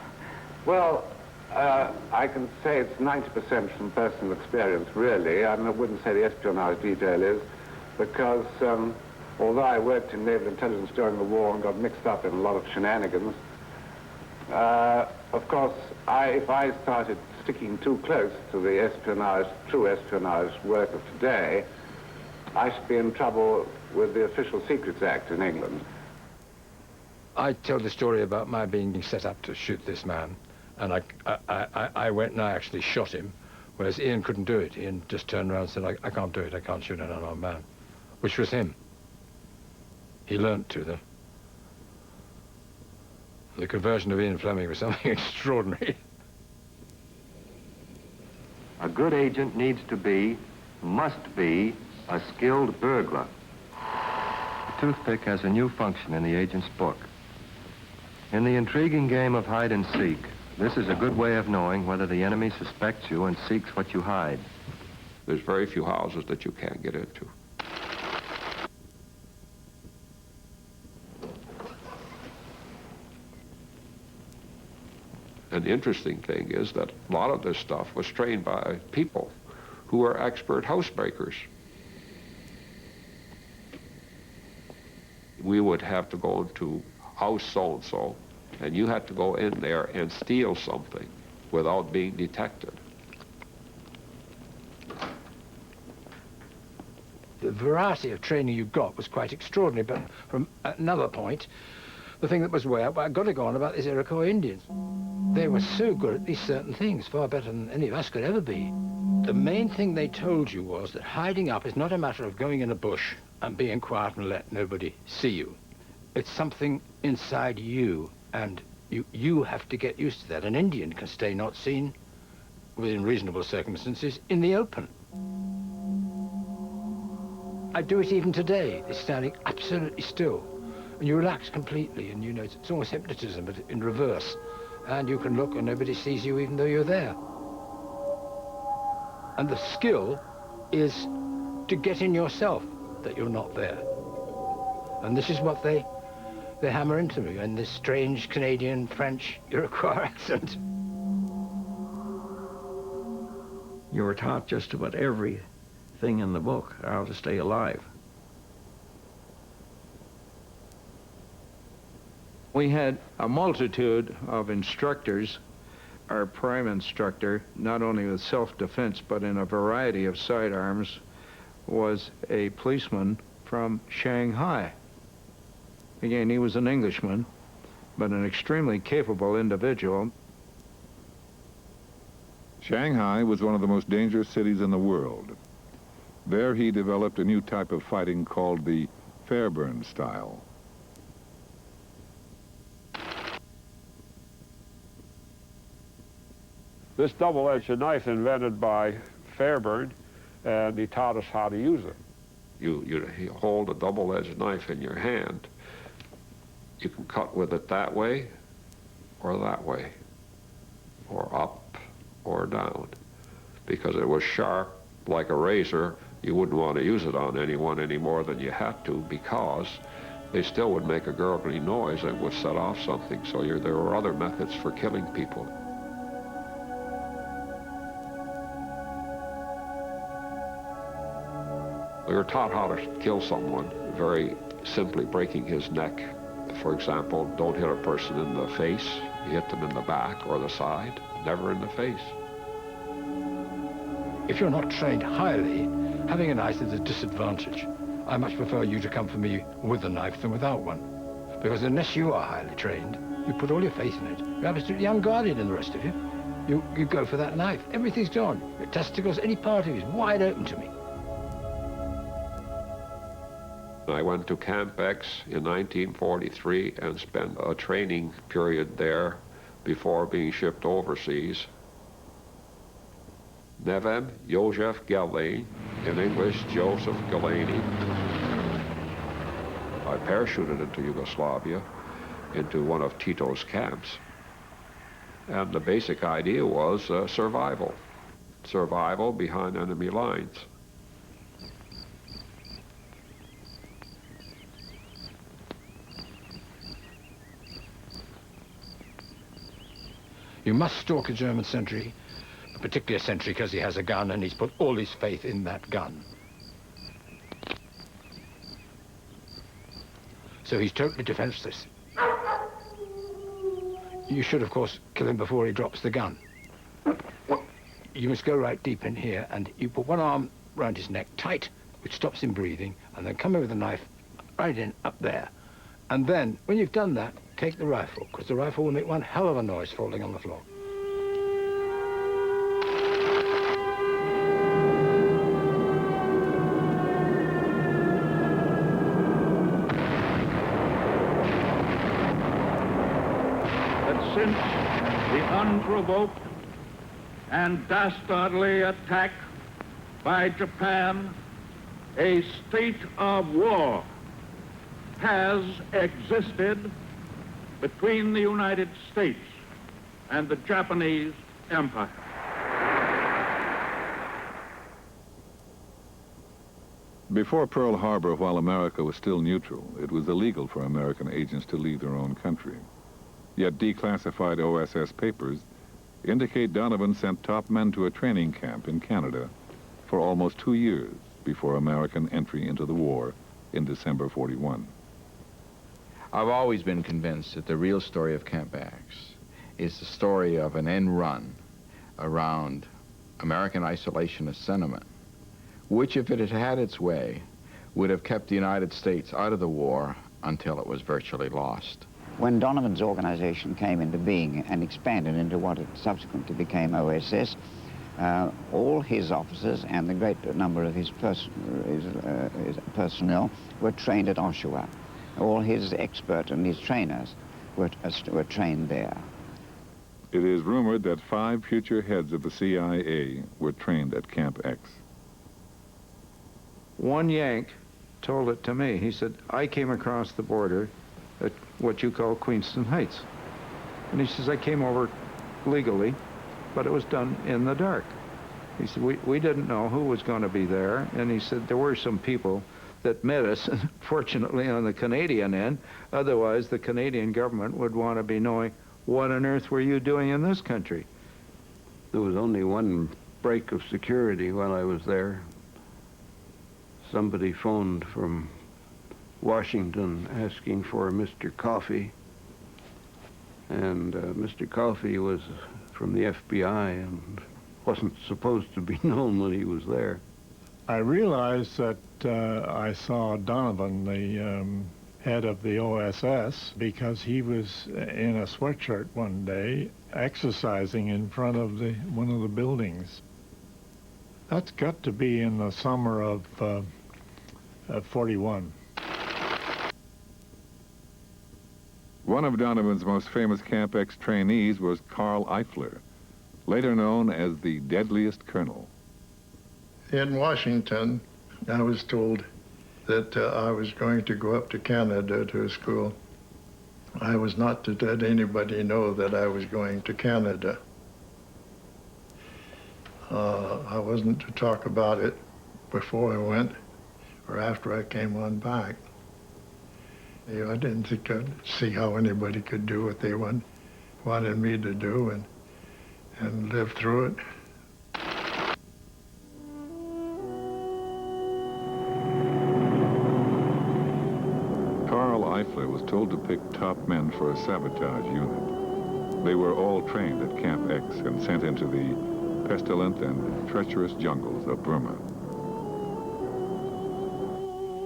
S18: Well, I can say it's 90% from personal experience, really. I mean, I wouldn't say the espionage detail is, because although I worked in naval intelligence during the war and got mixed up in a lot of shenanigans, of course, if I started sticking too close to the espionage, true espionage work of today, I should be in trouble with the Official Secrets Act in England.
S11: I tell the story about my being set up to shoot this man, and I went and I actually shot him, whereas Ian couldn't do it. Ian just turned around and said, I can't do it, I can't shoot an unarmed man, which was him. He learnt to them. The conversion of Ian Fleming was something extraordinary.
S18: A good agent needs to be, must be, a skilled burglar.
S12: The toothpick has a new function in the agent's book. In the intriguing game of hide and seek, this is a good way of knowing whether the enemy suspects you and seeks what you hide.
S13: There's very few houses that you can't get into. And the interesting thing is that a lot of this stuff was trained by people who are expert housebreakers. We would have to go to house so-and-so, and you had to go in there and steal something without being detected.
S11: The variety of training you got was quite extraordinary, but from another point, the thing that was way up, I've got to go on about these Iroquois Indians. They were so good at these certain things, far better than any of us could ever be. The main thing they told you was that hiding up is not a matter of going in a bush and being quiet and let nobody see you. It's something inside you, and you have to get used to that. An Indian can stay not seen, within reasonable circumstances, in the open. I do it even today. It's standing absolutely still, and you relax completely, and you know, it's almost hypnotism, but in reverse. And you can look and nobody sees you even though you're there. And the skill is to get in yourself that you're not there. And this is what they hammer into me in this strange Canadian, French, Iroquois accent.
S17: You were taught just about everything in the book, how to stay alive.
S14: We had a multitude of instructors. Our prime instructor, not only with self-defense, but in a variety of sidearms, was a policeman from Shanghai. Again, he was an Englishman, but an extremely capable individual.
S4: Shanghai was one of the most dangerous cities in the world. There he developed a new type of fighting called the Fairburn style.
S13: This double-edged knife invented by Fairburn, and he taught us how to use it. You hold a double-edged knife in your hand. You can cut with it that way, or up, or down. Because it was sharp, like a razor, you wouldn't want to use it on anyone any more than you had to, because they still would make a gurgling noise that would set off something. So there were other methods for killing people. We were taught how to kill someone, very simply breaking his neck. For example, don't hit a person in the face. You hit them in the back or the side, never in the face.
S11: If you're not trained highly, having a knife is a disadvantage. I much prefer you to come for me with a knife than without one. Because unless you are highly trained, You put all your faith in it. You're absolutely unguarded in the rest of you. You go for that knife. Everything's gone. Your testicles, any part of you is wide open to me.
S13: I went to Camp X in 1943 and spent a training period there before being shipped overseas. Nevem Jozef Gelé, in English, Joseph Galani. I parachuted into Yugoslavia, into one of Tito's camps. And the basic idea was survival. Survival behind enemy lines.
S11: You must stalk a German sentry, particularly a sentry because he has a gun and he's put all his faith in that gun. So he's totally defenseless. You should, of course, kill him before he drops the gun. You must go right deep in here and you put one arm round his neck tight, which stops him breathing, and then come in with a knife right in up there. And then, when you've done that, take the rifle, because the rifle will make one hell of a noise falling on the floor.
S10: That since the unprovoked and dastardly attack by Japan, a state of war has existed between the United States and the Japanese Empire.
S4: Before Pearl Harbor, while America was still neutral, it was illegal for American agents to leave their own country. Yet declassified OSS papers indicate Donovan sent top men to a training camp in Canada for almost 2 years before American entry into the war in December '41.
S5: I've always been convinced that the real story of Camp X is the story of an end run around American isolationist sentiment, which, if it had had its way, would have kept the United States out of the war until it was virtually lost.
S16: When Donovan's organization came into being and expanded into what it subsequently became OSS, all his officers and the great number of his personnel were trained at Oshawa. All his experts and his trainers were trained there.
S4: It is rumored that 5 future heads of the CIA were trained at Camp X.
S14: One Yank told it to me. He said, I came across the border at what you call Queenston Heights. And he says, I came over legally, but it was done in the dark. He said, we didn't know who was going to be there. And he said, there were some people that met us, fortunately, on the Canadian end. Otherwise, the Canadian government would want to be knowing, what on earth were you doing in this country?
S19: There was only one break of security while I was there. Somebody phoned from Washington asking for Mr. Coffey. And Mr. Coffey was from the FBI and wasn't supposed to be known when he was there.
S8: I realized that I saw Donovan, the head of the OSS, because he was in a sweatshirt one day exercising in front of one of the buildings. That's got to be in the summer of 41.
S4: One of Donovan's most famous Camp X trainees was Carl Eifler, later known as the deadliest colonel.
S8: In Washington, I was told that I was going to go up to Canada to a school. I was not to let anybody know that I was going to Canada. I wasn't to talk about it before I went or after I came on back. You know, I didn't think I'd see how anybody could do what they wanted me to do and live through it.
S4: Carl Eifler was told to pick top men for a sabotage unit. They were all trained at Camp X and sent into the pestilent and treacherous jungles of Burma.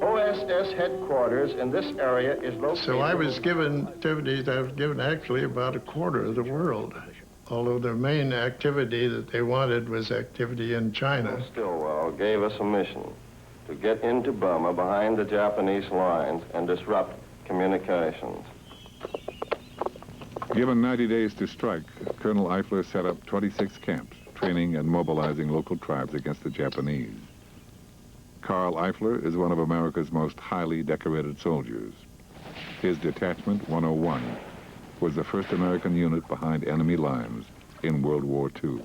S10: OSS
S15: OSS headquarters in this area is located...
S8: So I was given activities, I was given actually about a quarter of the world, although the main activity that they wanted was activity in China.
S12: Stilwell gave us a mission to get into Burma behind the Japanese lines and disrupt communications.
S4: Given 90 days to strike, Colonel Eifler set up 26 camps, training and mobilizing local tribes against the Japanese. Carl Eifler is one of America's most highly decorated soldiers. His Detachment 101 was the first American unit behind enemy lines in World War II.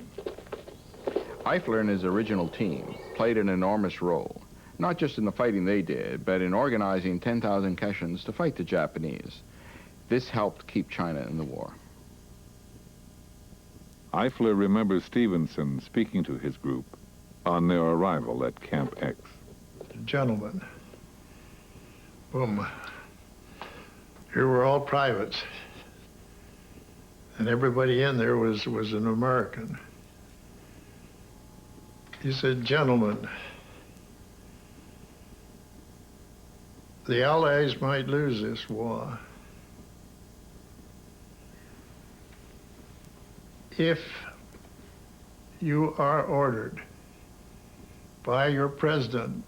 S5: Eifler and his original team played an enormous role, not just in the fighting they did, but in organizing 10,000 Keshans to fight the Japanese. This helped keep China in the war.
S4: Eifler remembers Stevenson speaking to his group on their arrival at Camp X.
S8: Gentlemen, boom. Here were all privates, and everybody in there was an American. He said, gentlemen, the Allies might lose this war if you are ordered by your president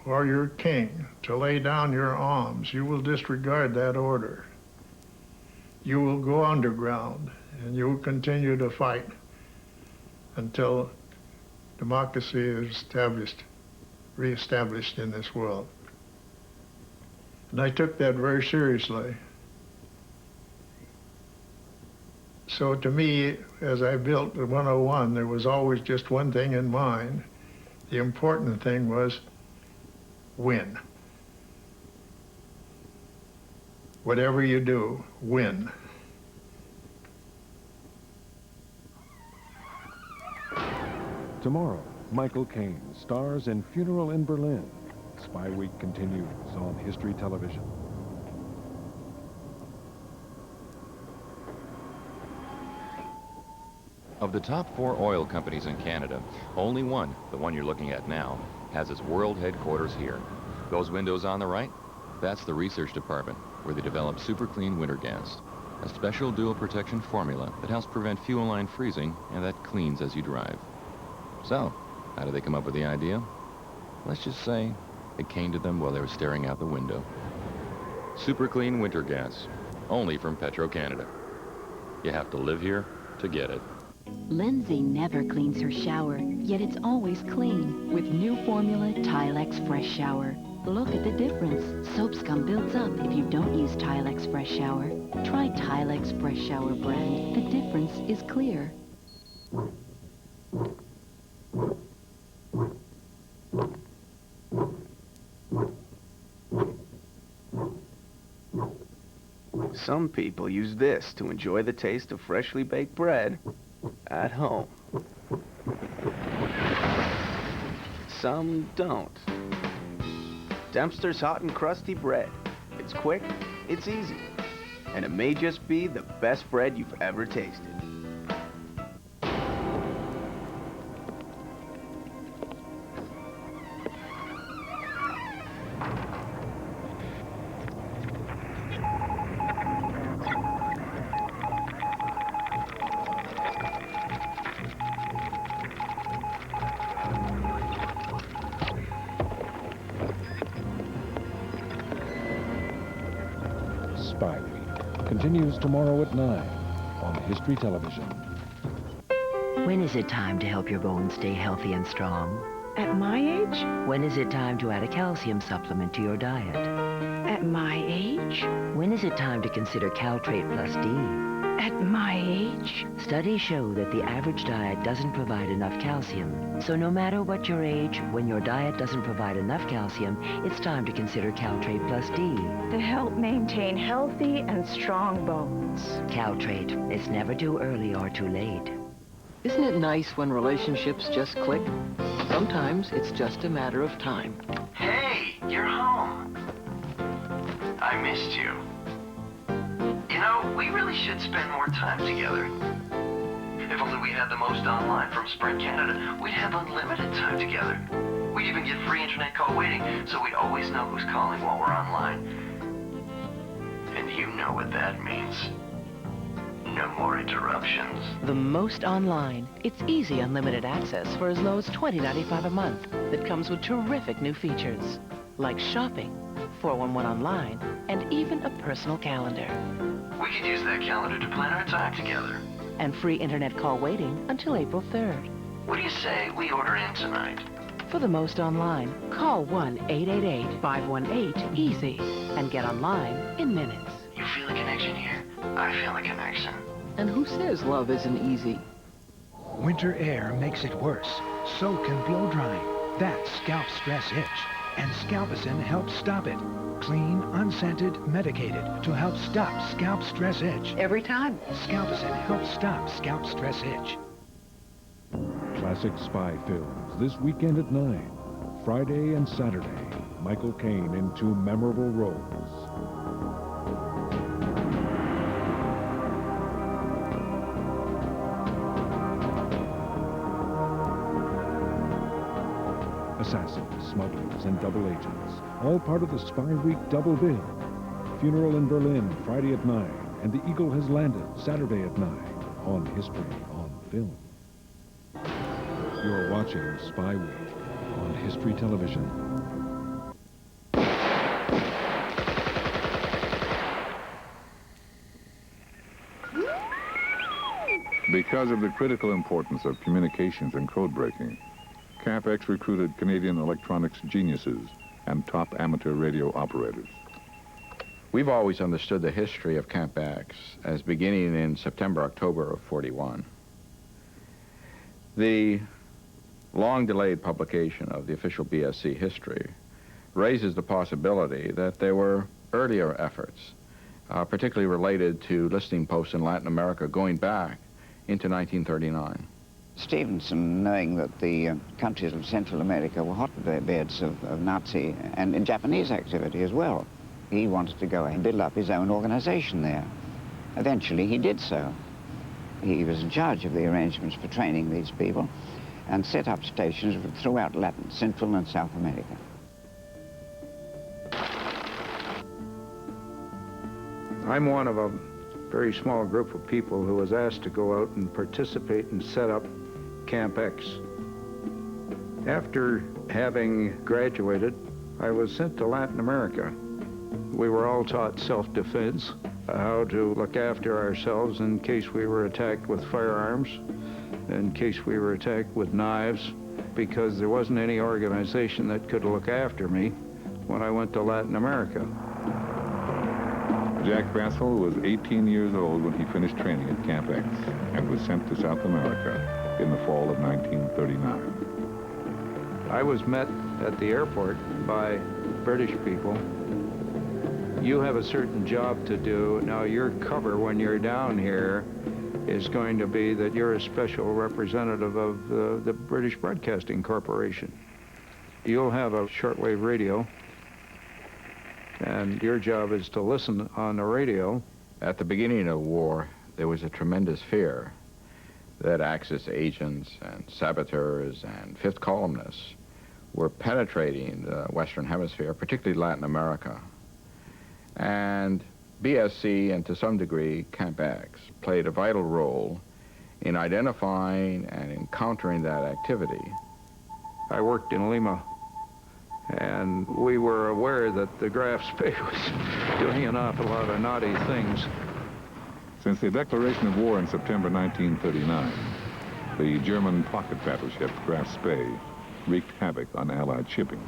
S8: or your king to lay down your arms. You will disregard that order. You will go underground and you will continue to fight until democracy is reestablished in this world. And I took that very seriously. So to me, as I built the 101, there was always just one thing in mind. The important thing was win. Whatever you do, win.
S2: Tomorrow, Michael Caine stars in Funeral in Berlin. Spy Week continues on History Television.
S3: Of the top 4 oil companies in Canada, only one, the one you're looking at now, has its world headquarters here. Those windows on the right, that's the research department, where they develop super clean winter gas, a special dual protection formula that helps prevent fuel line freezing and that cleans as you drive. So, how did they come up with the idea? Let's just say it came to them while they were staring out the window. Super clean winter gas, only from Petro-Canada. You have to live here to get it.
S21: Lindsay never cleans her shower, yet it's always clean with new formula Tilex Fresh Shower. Look at the difference. Soap scum builds up if you don't use Tilex Fresh Shower. Try Tilex Fresh Shower brand. The difference is clear.
S23: Some people use this to enjoy the taste of freshly baked bread at home. Some don't. Dempster's Hot and Crusty Bread. It's quick, it's easy, and it may just be the best bread you've ever tasted.
S2: Spy Week continues tomorrow at 9 on History Television.
S24: When is it time to help your bones stay healthy and strong?
S25: At my age?
S24: When is it time to add a calcium supplement to your diet?
S25: At my age?
S24: When is it time to consider Caltrate Plus D?
S25: At my age?
S24: Studies show that the average diet doesn't provide enough calcium. So no matter what your age, when your diet doesn't provide enough calcium, it's time to consider Caltrate Plus D.
S25: To help maintain healthy and strong bones.
S24: Caltrate. It's never too early or too late.
S27: Isn't it nice when relationships just click? Sometimes it's just a matter of time.
S28: Hey, you're home. I missed you. You know, we really should spend more time together. If only we had the most online from Sprint Canada, we'd have unlimited time together. We'd even get free internet call waiting, so we'd always know who's calling while we're online. And you know what that means. No more interruptions.
S1: The Most Online. It's easy unlimited access for as low as $20.95 a month that comes with terrific new features like shopping, 411 online, and even a personal calendar.
S28: We could use that calendar to plan our time together.
S1: And free internet call waiting until April 3rd.
S28: What do you say we order in tonight?
S1: For the Most Online, call 1-888-518-EASY and get online in minutes.
S28: You feel a connection here? I feel a connection.
S27: And who says love isn't easy?
S6: Winter air makes it worse. So can blow drying. That's scalp stress itch. And Scalpicin helps stop it. Clean, unscented, medicated to help stop scalp stress itch.
S27: Every time.
S6: Scalpicin helps stop scalp stress itch.
S2: Classic spy films this weekend at 9. Friday and Saturday. Michael Caine in 2 memorable roles. Assassins, smugglers, and double agents. All part of the Spy Week double bill. Funeral in Berlin, Friday at 9. And The Eagle Has Landed, Saturday at 9. On History on Film. You're watching Spy Week on History Television.
S4: Because of the critical importance of communications and code breaking, Camp X recruited Canadian electronics geniuses and top amateur radio operators.
S5: We've always understood the history of Camp X as beginning in September, October of '41. The long-delayed publication of the official BSC history raises the possibility that there were earlier efforts, particularly related to listening posts in Latin America going back into 1939.
S16: Stevenson, knowing that the countries of Central America were hotbeds of Nazi and Japanese activity as well, he wanted to go and build up his own organization there. Eventually he did so. He was in charge of the arrangements for training these people and set up stations throughout Latin, Central and South America.
S14: I'm one of a very small group of people who was asked to go out and participate and set up Camp X. After having graduated, I was sent to Latin America. We were all taught self-defense, how to look after ourselves in case we were attacked with firearms, in case we were attacked with knives, because there wasn't any organization that could look after me when I went to Latin America.
S4: Jack Bassel was 18 years old when he finished training at Camp X and was sent to South America in the fall of 1939.
S14: I was met at the airport by British people. You have a certain job to do. Now your cover when you're down here is going to be that you're a special representative of the British Broadcasting Corporation. You'll have a shortwave radio, and your job is to listen on the radio.
S5: At the beginning of the war, there was a tremendous fear that Axis agents and saboteurs and fifth columnists were penetrating the Western Hemisphere, particularly Latin America. And BSC, and to some degree Camp X, played a vital role in identifying and encountering that activity.
S14: I worked in Lima, and we were aware that the Graf Spee was doing an awful lot of naughty things.
S4: Since the declaration of war in September 1939, the German pocket battleship Graf Spee wreaked havoc on Allied shipping.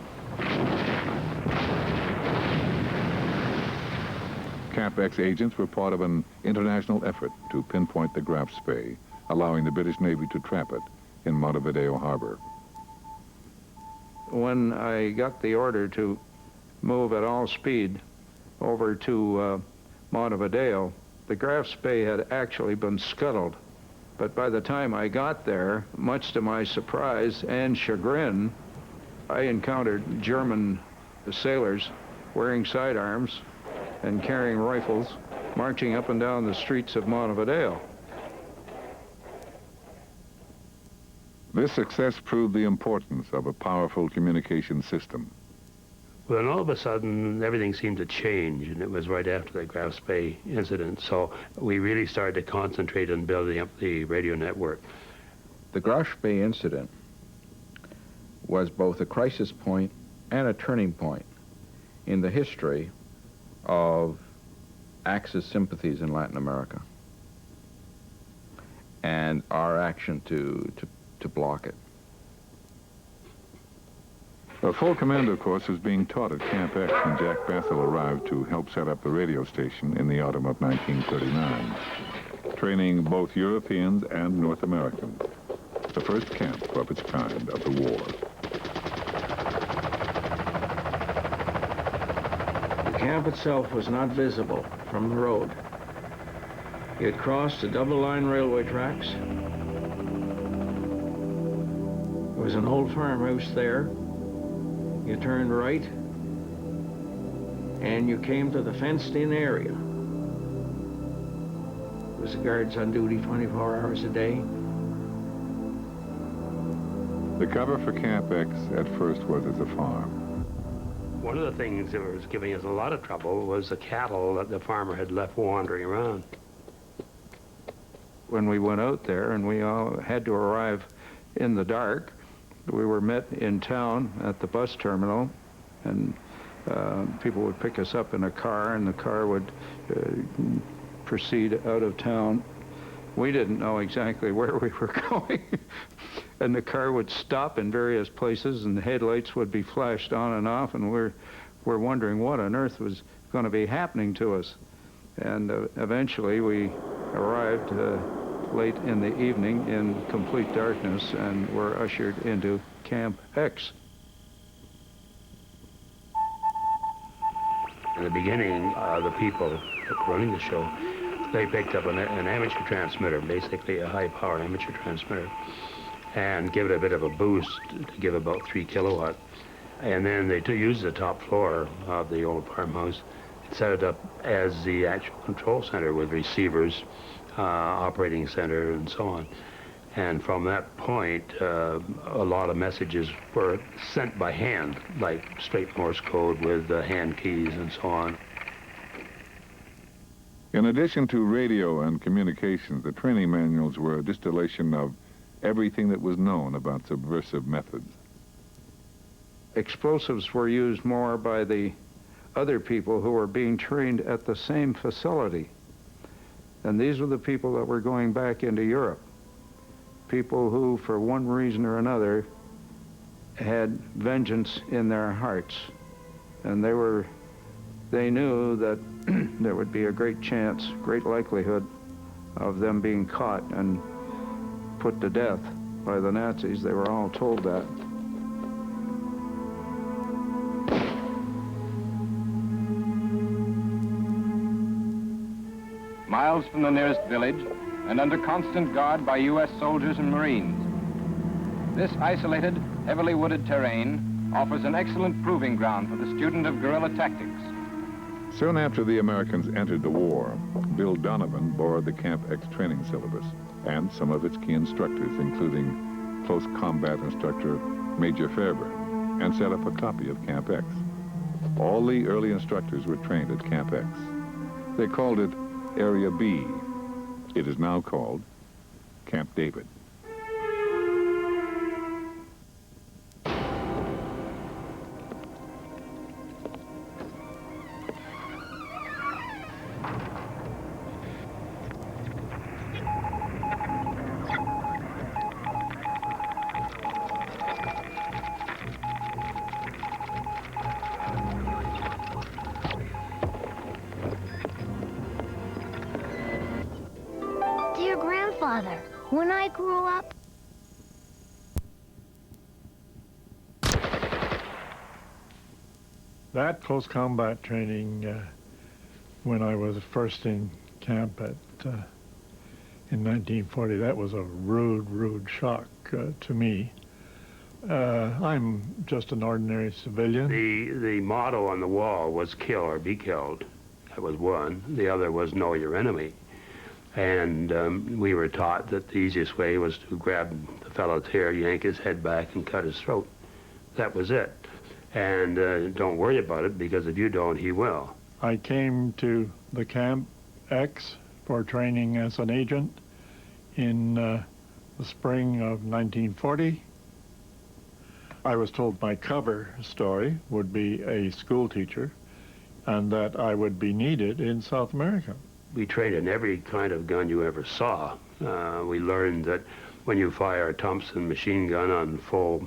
S4: Camp X agents were part of an international effort to pinpoint the Graf Spee, allowing the British Navy to trap it in Montevideo Harbor.
S14: When I got the order to move at all speed over to Montevideo, the Graf Spee had actually been scuttled. But by the time I got there, much to my surprise and chagrin, I encountered German sailors wearing sidearms and carrying rifles, marching up and down the streets of Montevideo.
S4: This success proved the importance of a powerful communication system.
S7: Well, then all of a sudden, everything seemed to change, and it was right after the Grouse Bay incident. So we really started to concentrate on building up the radio network.
S5: The Grouse Bay incident was both a crisis point and a turning point in the history of Axis sympathies in Latin America and our action to block it.
S4: A full commando course was being taught at Camp X when Jack Bethel arrived to help set up the radio station in the autumn of 1939, training both Europeans and North Americans, the first camp of its kind of the war.
S14: The camp itself was not visible from the road. You had crossed the double-line railway tracks. There was an old farmhouse there. You turned right, and you came to the fenced-in area. There was guards on duty 24 hours a day.
S4: The cover for Camp X at first was as a farm.
S7: One of the things that was giving us a lot of trouble was the cattle that the farmer had left wandering around.
S14: When we went out there and we all had to arrive in the dark, we were met in town at the bus terminal, and people would pick us up in a car, and the car would proceed out of town. We didn't know exactly where we were going. And the car would stop in various places, and the headlights would be flashed on and off, and we're wondering what on earth was going to be happening to us. And eventually we arrived late in the evening in complete darkness and were ushered into Camp X.
S7: In the beginning, the people running the show, they picked up an amateur transmitter, basically a high-power amateur transmitter, and give it a bit of a boost to give about 3 kilowatt. And then they used the top floor of the old farmhouse, set it up as the actual control center with receivers, operating center, and so on. And from that point, a lot of messages were sent by hand, like straight Morse code with hand keys and so on.
S4: In addition to radio and communications, the training manuals were a distillation of everything that was known about subversive methods.
S14: Explosives were used more by the other people who were being trained at the same facility. And these were the people that were going back into Europe. People who, for one reason or another, had vengeance in their hearts. And they knew that there would be a great chance, great likelihood of them being caught and put to death by the Nazis. They were all told that.
S9: Miles from the nearest village and under constant guard by U.S. soldiers and Marines. This isolated, heavily wooded terrain offers an excellent proving ground for the student of guerrilla tactics.
S4: Soon after the Americans entered the war, Bill Donovan borrowed the Camp X training syllabus and some of its key instructors, including close combat instructor Major Fairburn, and set up a copy of Camp X. All the early instructors were trained at Camp X. They called it Area B. It is now called Camp David.
S13: Dear Grandfather, when I grew up...
S8: That close combat training, when I was first in camp in 1940, that was a rude shock to me. I'm just an ordinary civilian.
S7: The motto on the wall was kill or be killed. That was one. The other was know your enemy. And we were taught that the easiest way was to grab the fellow's hair, yank his head back, and cut his throat. That was it. And don't worry about it, because if you don't, he will.
S8: I came to the Camp X for training as an agent in the spring of 1940. I was told my cover story would be a school teacher and that I would be needed in South America.
S7: We trained in every kind of gun you ever saw. We learned that when you fire a Thompson machine gun on full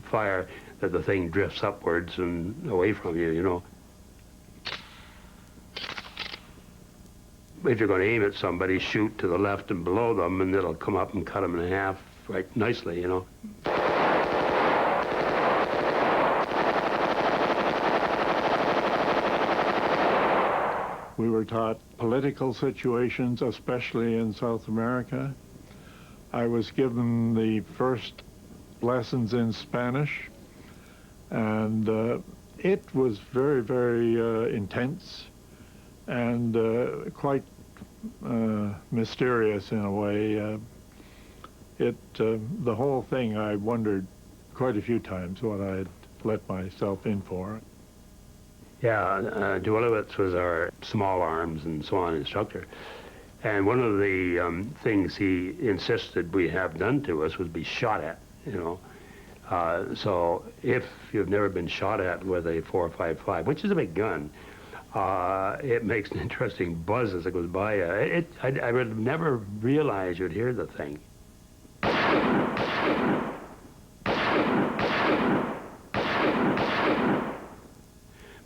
S7: fire, that the thing drifts upwards and away from you, you know. If you're going to aim at somebody, shoot to the left and below them, and it'll come up and cut them in half right nicely, you know.
S8: We were taught political situations, especially in South America. I was given the first lessons in Spanish, and it was very, very intense and quite mysterious in a way. The whole thing, I wondered quite a few times what I had let myself in for.
S7: Yeah, Duelowitz was our small arms and so on instructor. And one of the things he insisted we have done to us was be shot at, you know. So if you've never been shot at with a .455, which is a big gun, it makes an interesting buzz as it goes by. I would never realize you'd hear the thing.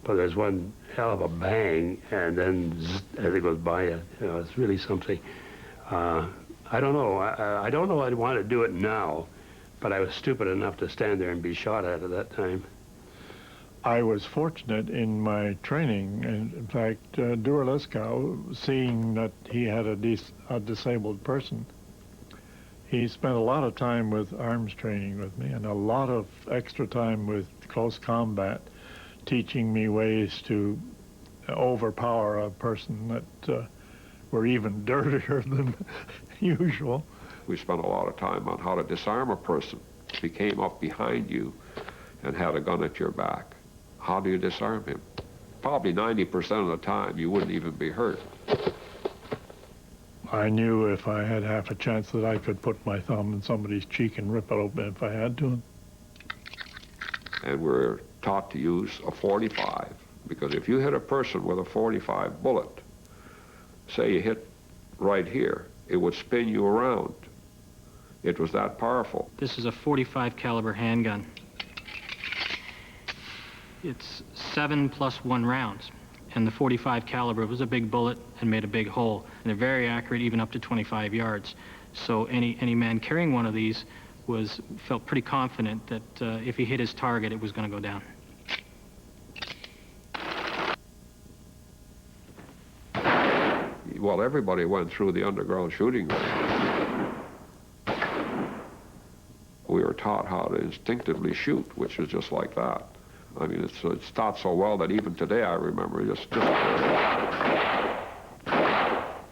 S7: But there's one hell of a bang, and then zzz, as it goes by, you know, it's really something. I don't know. I don't know I'd want to do it now, but I was stupid enough to stand there and be shot at that time.
S8: I was fortunate in my training. In fact, Duraleskow, seeing that he had a disabled person, he spent a lot of time with arms training with me and a lot of extra time with close combat, teaching me ways to overpower a person that were even dirtier than usual.
S10: We spent a lot of time on how to disarm a person. If he came up behind you and had a gun at your back, how do you disarm him? Probably 90% of the time you wouldn't even be hurt.
S8: I knew if I had half a chance that I could put my thumb in somebody's cheek and rip it open if I had to.
S10: And we're taught to use a .45, because if you hit a person with a .45 bullet, say you hit right here, it would spin you around. It was that powerful.
S11: This is a .45 caliber handgun. It's 7 + 1 rounds, and the .45 caliber was a big bullet and made a big hole, and they're very accurate, even up to 25 yards. So any man carrying one of these felt pretty confident that if he hit his target, it was going to go down.
S10: Well, everybody went through the underground shooting range. We were taught how to instinctively shoot, which is just like that. I mean, it's taught so well that even today I remember just.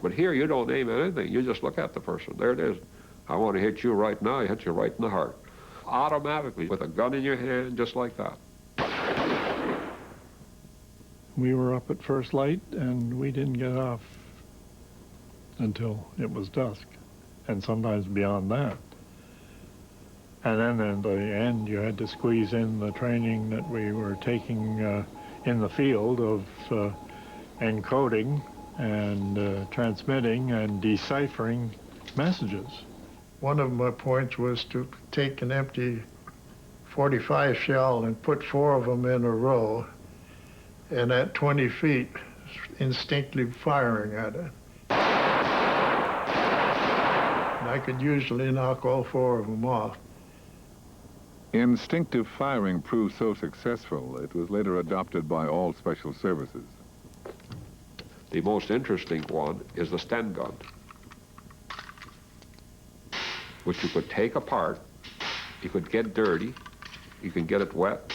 S10: But here you don't aim at anything. You just look at the person. There it is. I want to hit you right now. I hit you right in the heart. Automatically, with a gun in your hand, just like that.
S8: We were up at first light, and we didn't get off until it was dusk, and sometimes beyond that. And then in the end, you had to squeeze in the training that we were taking in the field of encoding and transmitting and deciphering messages.
S17: One of my points was to take an empty .45 shell and put 4 of them in a row, and at 20 feet, instinctively firing at it. And I could usually knock all 4 of them off.
S4: Instinctive firing proved so successful, it was later adopted by all special services.
S10: The most interesting one is the Sten gun, which you could take apart, you could get dirty, you can get it wet,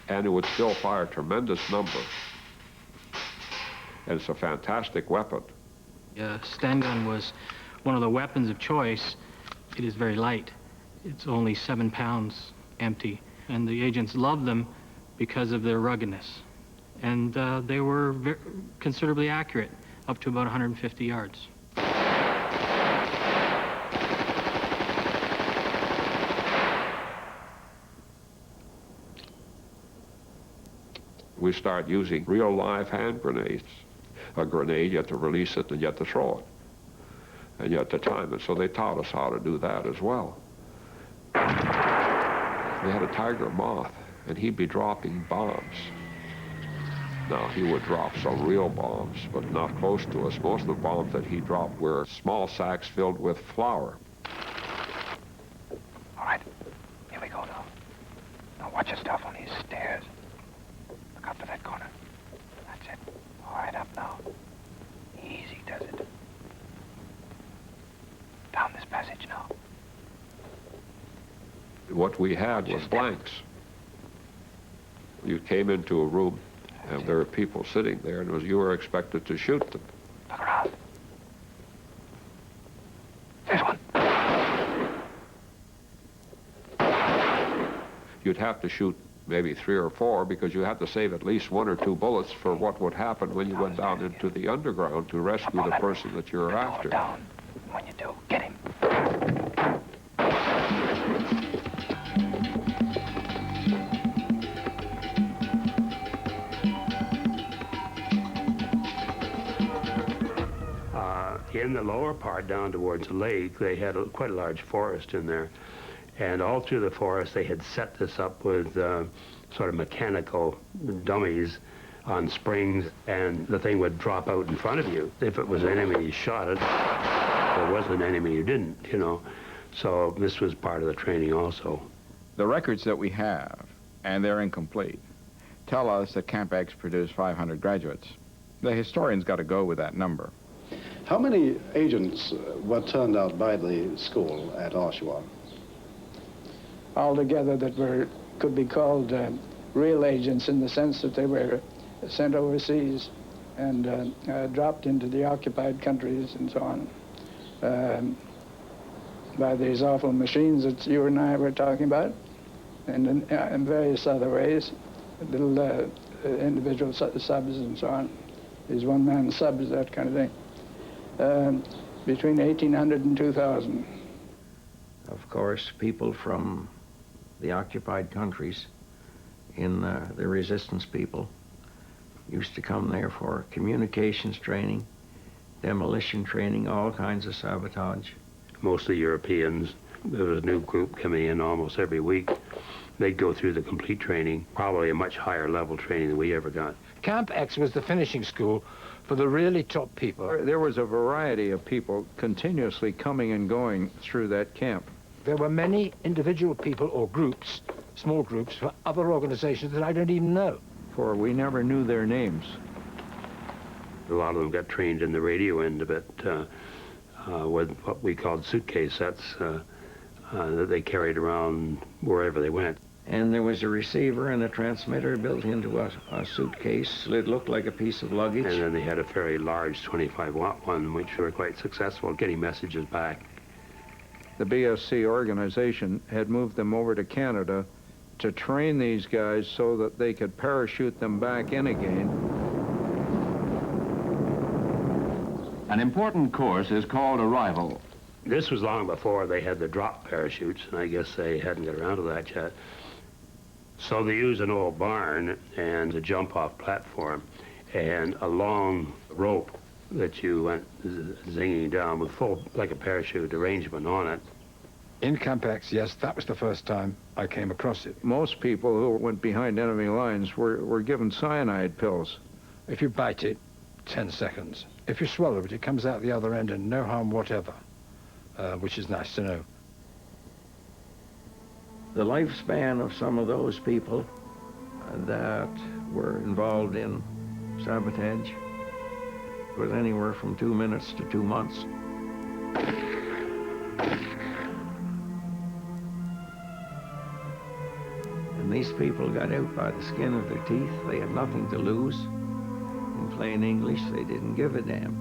S10: and it would still fire tremendous numbers. And it's a fantastic weapon.
S11: Stun gun was one of the weapons of choice. It is very light. It's only 7 pounds empty. And the agents loved them because of their ruggedness. And they were considerably accurate, up to about 150 yards.
S10: We start using real live hand grenades. A grenade, you have to release it and you have to throw it. And you have to time it. So they taught us how to do that as well. We had a tiger moth, and he'd be dropping bombs. Now, he would drop some real bombs, but not close to us. Most of the bombs that he dropped were small sacks filled with flour.
S23: All right, here we go now. Now watch your stuff on these stairs. Look up to that corner. That's it. All right, up now. Easy does it. Down this passage now.
S10: What we had was blanks. You came into a room, and there were people sitting there, and you were expected to shoot them.
S23: Look around. There's one.
S10: You'd have to shoot maybe 3 or 4 because you had to save at least 1 or 2 bullets for what would happen when you went down into the underground to rescue the person that you were after.
S23: Down. When you do, get him.
S7: In the lower part, down towards the lake, they had quite a large forest in there. And all through the forest, they had set this up with sort of mechanical dummies on springs, and the thing would drop out in front of you. If it was an enemy, you shot it. If it wasn't an enemy, you didn't, you know. So this was part of the training also.
S5: The records that we have, and they're incomplete, tell us that Camp X produced 500 graduates. The historians got to go with that number.
S3: How many agents were turned out by the school at Oshawa?
S12: Altogether that could be called real agents in the sense that they were sent overseas and dropped into the occupied countries and so on by these awful machines that you and I were talking about, and in various other ways, little individual subs and so on, these one-man subs, that kind of thing. Between 1,800 and 2,000.
S15: Of course, people from the occupied countries in the resistance people used to come there for communications training, demolition training, all kinds of sabotage.
S7: Mostly Europeans. There was a new group coming in almost every week. They'd go through the complete training, probably a much higher level training than we ever got.
S18: Camp X was the finishing school for the really top people.
S14: There was a variety of people continuously coming and going through that camp.
S18: There were many individual people or groups, small groups, for other organizations that I don't even know.
S14: For we never knew their names.
S7: A lot of them got trained in the radio end of it with what we called suitcase sets that they carried around wherever they went.
S15: And there was a receiver and a transmitter built into a suitcase. It looked like a piece of luggage.
S7: And then they had a very large 25-watt one, which were quite successful at getting messages back.
S14: The BSC organization had moved them over to Canada to train these guys so that they could parachute them back in again.
S9: An important course is called Arrival.
S7: This was long before they had the drop parachutes, and I guess they hadn't got around to that yet. So they used an old barn and a jump-off platform and a long rope that you went zinging down with full, like a parachute arrangement on it.
S18: In Camp X, yes, that was the first time I came across it.
S14: Most people who went behind enemy lines were given cyanide pills.
S18: If you bite it, 10 seconds. If you swallow it, it comes out the other end and no harm whatever, which is nice to know.
S15: The lifespan of some of those people that were involved in sabotage was anywhere from 2 minutes to 2 months. And these people got out by the skin of their teeth. They had nothing to lose. In plain English, they didn't give a damn.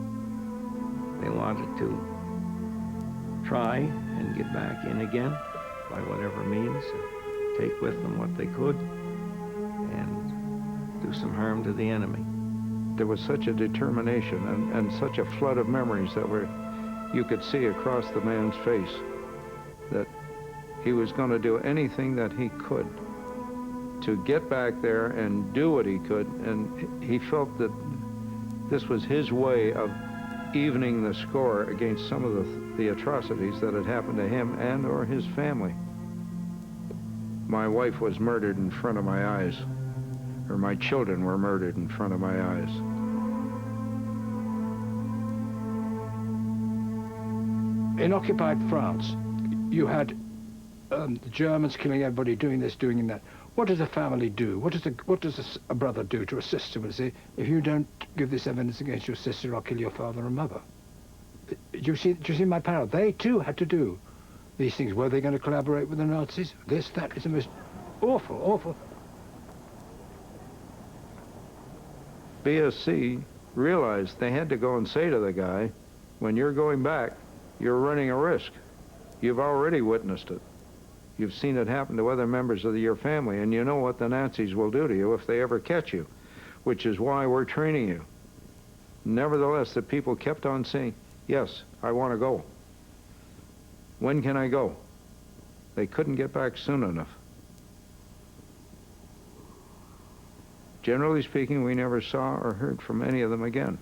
S15: They wanted to try and get back in again by whatever means, take with them what they could, and do some harm to the enemy.
S14: There was such a determination and such a flood of memories that you could see across the man's face that he was going to do anything that he could to get back there and do what he could, and he felt that this was his way of evening the score against some of the atrocities that had happened to him and or his family. My wife was murdered in front of my eyes, or my children were murdered in front of my eyes.
S18: In occupied France, you had the Germans killing everybody, doing this, doing that. What does a family do? What does a brother do to a sister when they say, if you don't give this evidence against your sister, I'll kill your father and mother? Do you see my parallel? They too had to do these things. Were they going to collaborate with the Nazis? This, that is the most awful, awful.
S14: BSC realized they had to go and say to the guy, when you're going back, you're running a risk. You've already witnessed it. You've seen it happen to other members of your family, and you know what the Nazis will do to you if they ever catch you, which is why we're training you. Nevertheless, the people kept on saying, yes, I want to go. When can I go? They couldn't get back soon enough. Generally speaking, we never saw or heard from any of them again.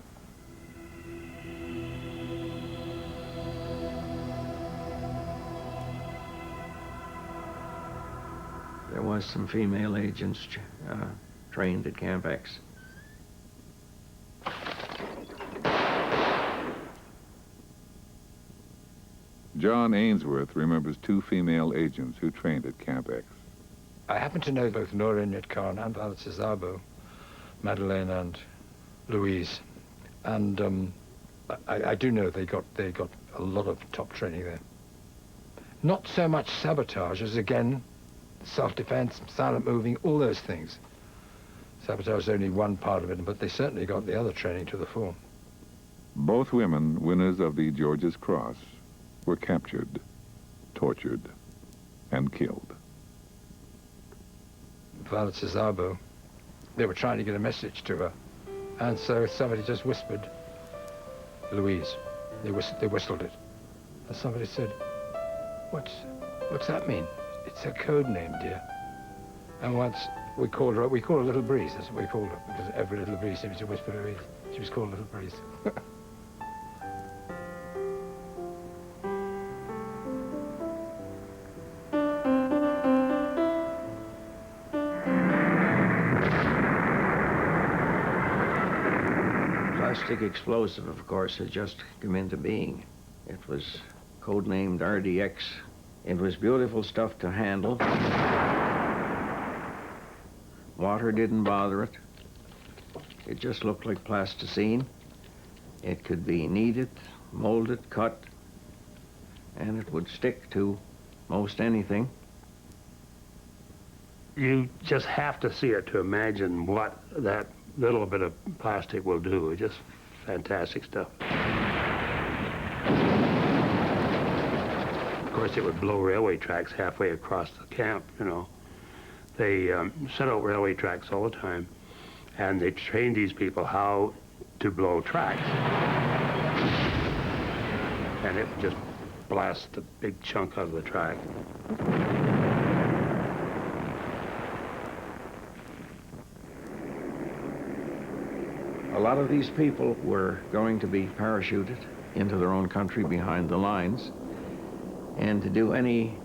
S15: There was some female agents trained at Camp X.
S4: John Ainsworth remembers 2 female agents who trained at Camp X.
S18: I happen to know both Nora Khan and Valencia Szabo, Madeleine and Louise, and I do know they got a lot of top training there. Not so much sabotage as, again, self-defense, silent moving, all those things. Sabotage is only one part of it, but they certainly got the other training to the fore.
S4: Both women, winners of the George's Cross, were captured, tortured, and killed.
S18: Valencia Szabo, they were trying to get a message to her, and so somebody just whispered, Louise. They whistled it. And somebody said, what's that mean? It's a code name, dear. And once we called her Little Breeze, that's what we called her, because every little breeze seems to whisper Louise. She was called Little Breeze.
S15: Plastic explosive, of course, had just come into being. It was codenamed RDX. It was beautiful stuff to handle. Water didn't bother it. It just looked like plasticine. It could be kneaded, molded, cut, and it would stick to most anything.
S7: You just have to see it to imagine what that little bit of plastic will do. It's just fantastic stuff. Of course, it would blow railway tracks halfway across the camp, you know. They set out railway tracks all the time, and they trained these people how to blow tracks. And it would just blast a big chunk out of the track.
S15: A lot of these people were going to be parachuted into their own country behind the lines, and to do any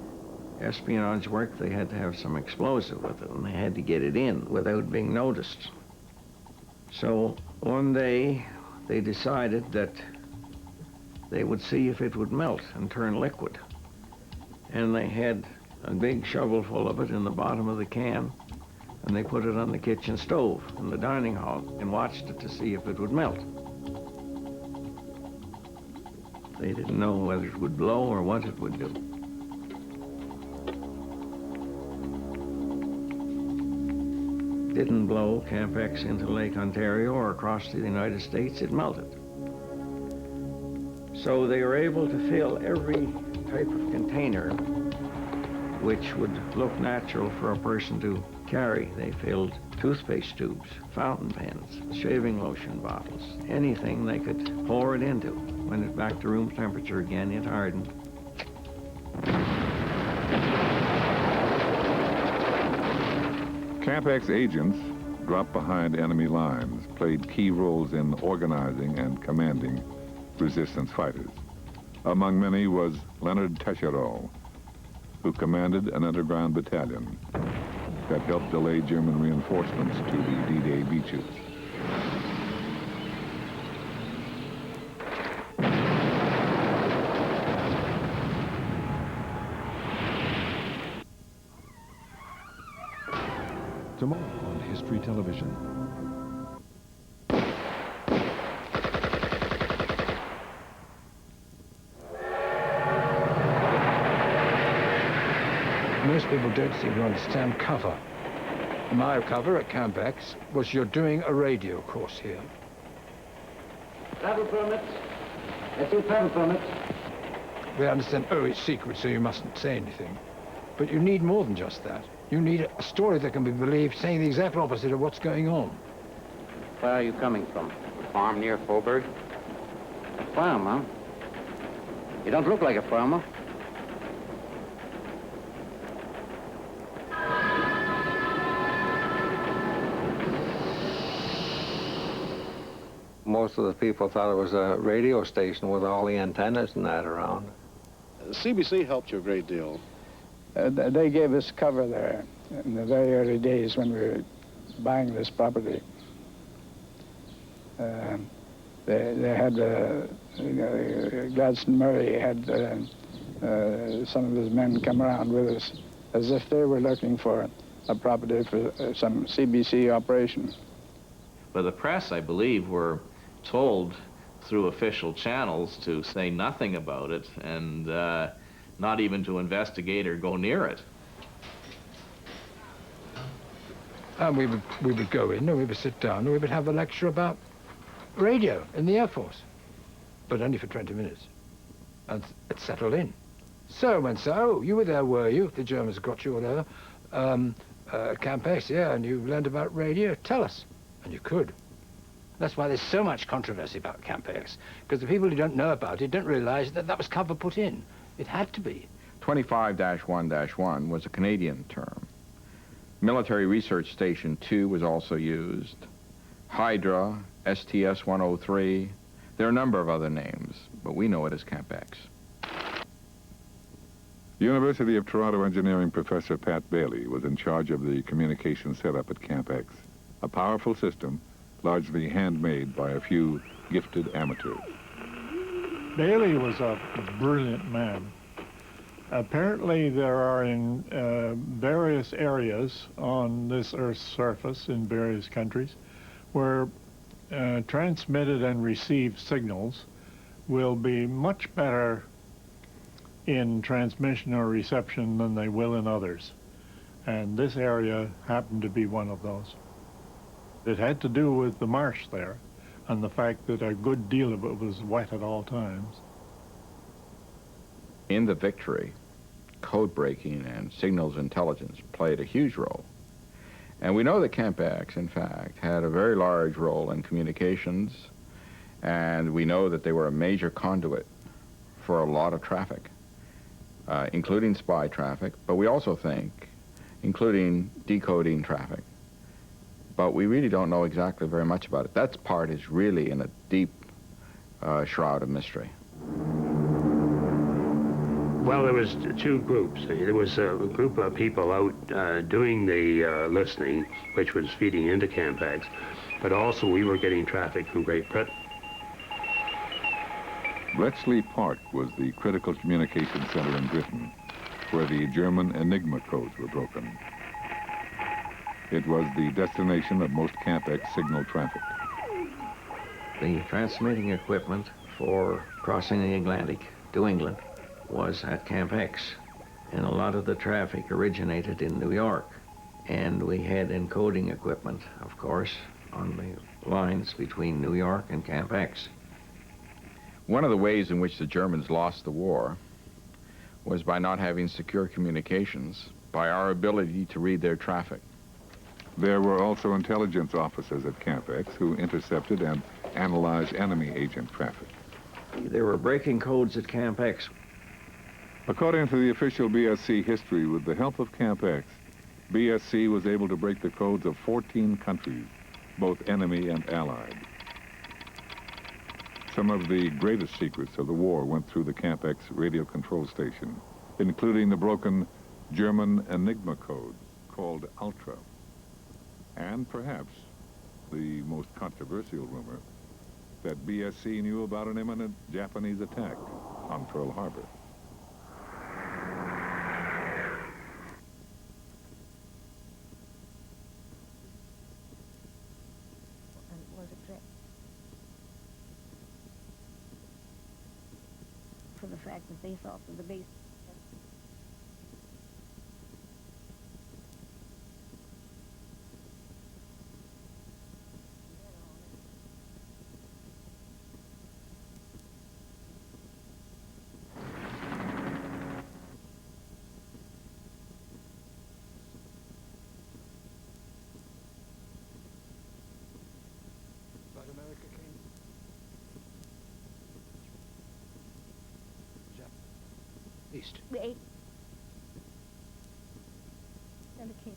S15: espionage work, they had to have some explosive with it, and they had to get it in without being noticed. So one day, they decided that they would see if it would melt and turn liquid. And they had a big shovel full of it in the bottom of the can, and they put it on the kitchen stove in the dining hall and watched it to see if it would melt. They didn't know whether it would blow or what it would do. Didn't blow Camp X into Lake Ontario or across the United States, it melted. So they were able to fill every type of container which would look natural for a person to carry. They filled toothpaste tubes, fountain pens, shaving lotion bottles, anything they could pour it into. When it back to room temperature again, it hardened.
S4: Camp-X agents, dropped behind enemy lines, played key roles in organizing and commanding resistance fighters. Among many was Leonard Tescherow, who commanded an underground battalion that helped delay German reinforcements to the D-Day beaches.
S2: Tomorrow on History Television.
S18: Most people don't seem to understand cover. My cover at Camp X was you're doing a radio course here.
S1: Travel permits. I see travel permits.
S18: We understand, oh, it's secret, so you mustn't say anything. But you need more than just that. You need a story that can be believed, saying the exact opposite of what's going on.
S1: Where are you coming from? A farm near Faubourg. A farm, huh? You don't look like a farmer.
S19: Most of the people thought it was a radio station with all the antennas and that around.
S3: CBC helped you a great deal.
S12: They gave us cover there in the very early days when we were buying this property. They had, Gladstone Murray had some of his men come around with us as if they were looking for a property for some CBC operation.
S20: But the press, I believe, were told through official channels to say nothing about it and not even to investigate or go near it.
S18: And we would go in and we would sit down and we would have a lecture about radio in the Air Force, but only for 20 minutes. And it settled in. So when oh, you were there, were you? The Germans got you or whatever. Camp X, yeah, and you learned about radio. Tell us. And you could. That's why there's so much controversy about Camp X, because the people who don't know about it don't realize that that was cover put in. It had to be.
S5: 25-1-1 was a Canadian term. Military Research Station 2 was also used. Hydra, STS-103. There are a number of other names, but we know it as Camp X.
S4: University of Toronto engineering professor Pat Bailey was in charge of the communication setup at Camp X, a powerful system largely handmade by a few gifted amateurs.
S8: Bailey was a brilliant man. Apparently there are in various areas on this Earth's surface in various countries where transmitted and received signals will be much better in transmission or reception than they will in others. And this area happened to be one of those. It had to do with the marsh there and the fact that a good deal of it was wet at all times.
S5: In the victory, code breaking and signals intelligence played a huge role. And we know that Camp X, in fact, had a very large role in communications, and we know that they were a major conduit for a lot of traffic, including spy traffic, but we also think including decoding traffic. But we really don't know exactly very much about it. That part is really in a deep shroud of mystery.
S7: Well, there was two groups. There was a group of people out doing the listening, which was feeding into Camp X, but also we were getting traffic from Great Britain.
S4: Bletchley Park was the critical communication center in Britain, where the German Enigma codes were broken. It was the destination of most Camp X signal traffic.
S15: The transmitting equipment for crossing the Atlantic to England was at Camp X, and a lot of the traffic originated in New York. And we had encoding equipment, of course, on the lines between New York and Camp X.
S5: One of the ways in which the Germans lost the war was by not having secure communications, by our ability to read their traffic.
S4: There were also intelligence officers at Camp X who intercepted and analyzed enemy agent traffic.
S15: There were breaking codes at Camp X.
S4: According to the official BSC history, with the help of Camp X, BSC was able to break the codes of 14 countries, both enemy and allied. Some of the greatest secrets of the war went through the Camp X radio control station, including the broken German Enigma code called Ultra. And perhaps the most controversial rumor that BSC knew about an imminent Japanese attack on Pearl Harbor.
S6: For the fact that they thought that the base.
S18: East.
S6: The 8th. And the king.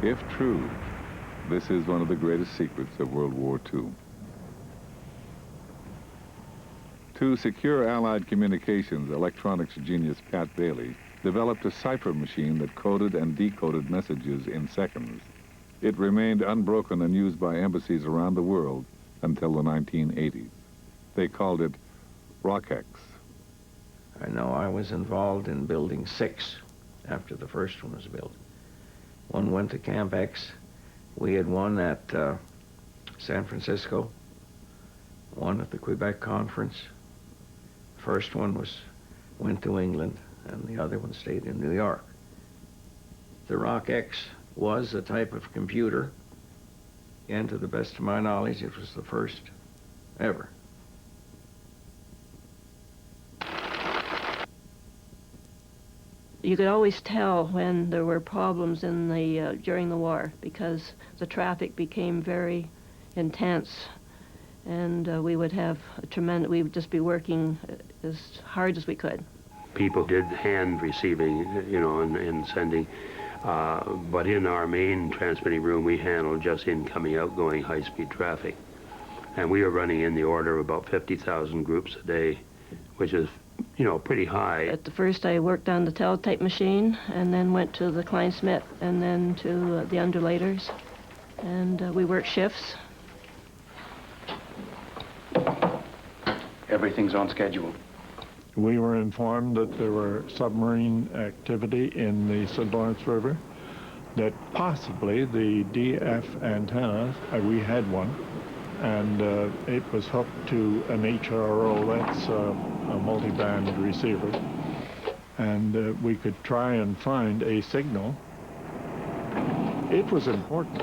S4: If true, this is one of the greatest secrets of World War II. To secure Allied communications, electronics genius Pat Bailey developed a cipher machine that coded and decoded messages in seconds. It remained unbroken and used by embassies around the world until the 1980s. They called it ROCX.
S15: I know I was involved in building 6 after the first one was built. One went to Camp X. We had one at San Francisco, one at the Quebec Conference. First one went to England, and the other one stayed in New York. The ROCX was a type of computer, and to the best of my knowledge, it was the first ever.
S21: You could always tell when there were problems in the during the war, because the traffic became very intense, and we would have a tremendous. We would just be working as hard as we could.
S7: People did hand receiving, you know, and sending, but in our main transmitting room, we handled just incoming, outgoing, high-speed traffic, and we were running in the order of about 50,000 groups a day, which is, you know, pretty high.
S21: At the first, I worked on the teletype machine, and then went to the Klein-Smith, and then to the undulators, and we worked shifts.
S22: Everything's on schedule.
S8: We were informed that there were submarine activity in the St. Lawrence River, that possibly the DF antenna, we had one, and it was hooked to an HRO, that's a multi-band receiver, and we could try and find a signal. It was important.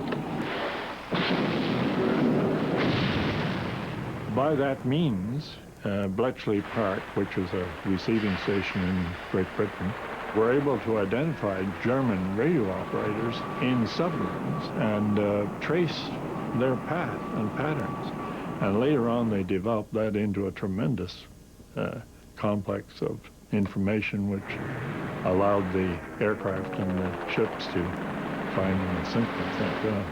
S8: By that means, Bletchley Park, which was a receiving station in Great Britain, were able to identify German radio operators in submarines and trace their path and patterns. And later on, they developed that into a tremendous complex of information which allowed the aircraft and the ships to find them and sink them, thank God.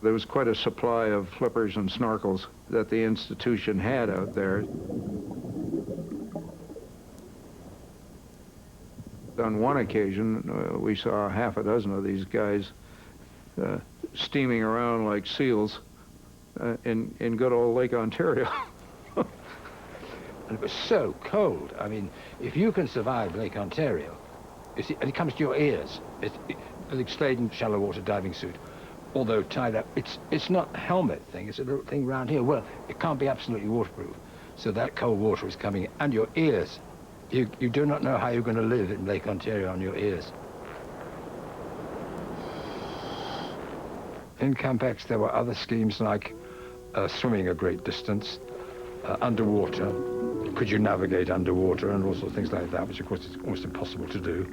S14: There was quite a supply of flippers and snorkels that the institution had out there. On one occasion, we saw half a dozen of these guys steaming around like seals in good old Lake Ontario.
S18: And it was so cold. I mean, if you can survive Lake Ontario, and it comes to your ears, an Sladen shallow water diving suit, although tied up, it's not a helmet thing, it's a little thing round here. Well, it can't be absolutely waterproof. So that cold water is coming in. And your ears. You do not know how you're going to live in Lake Ontario on your ears. In Camp X, there were other schemes like swimming a great distance, underwater. Could you navigate underwater and all sorts of things like that, which of course is almost impossible to do.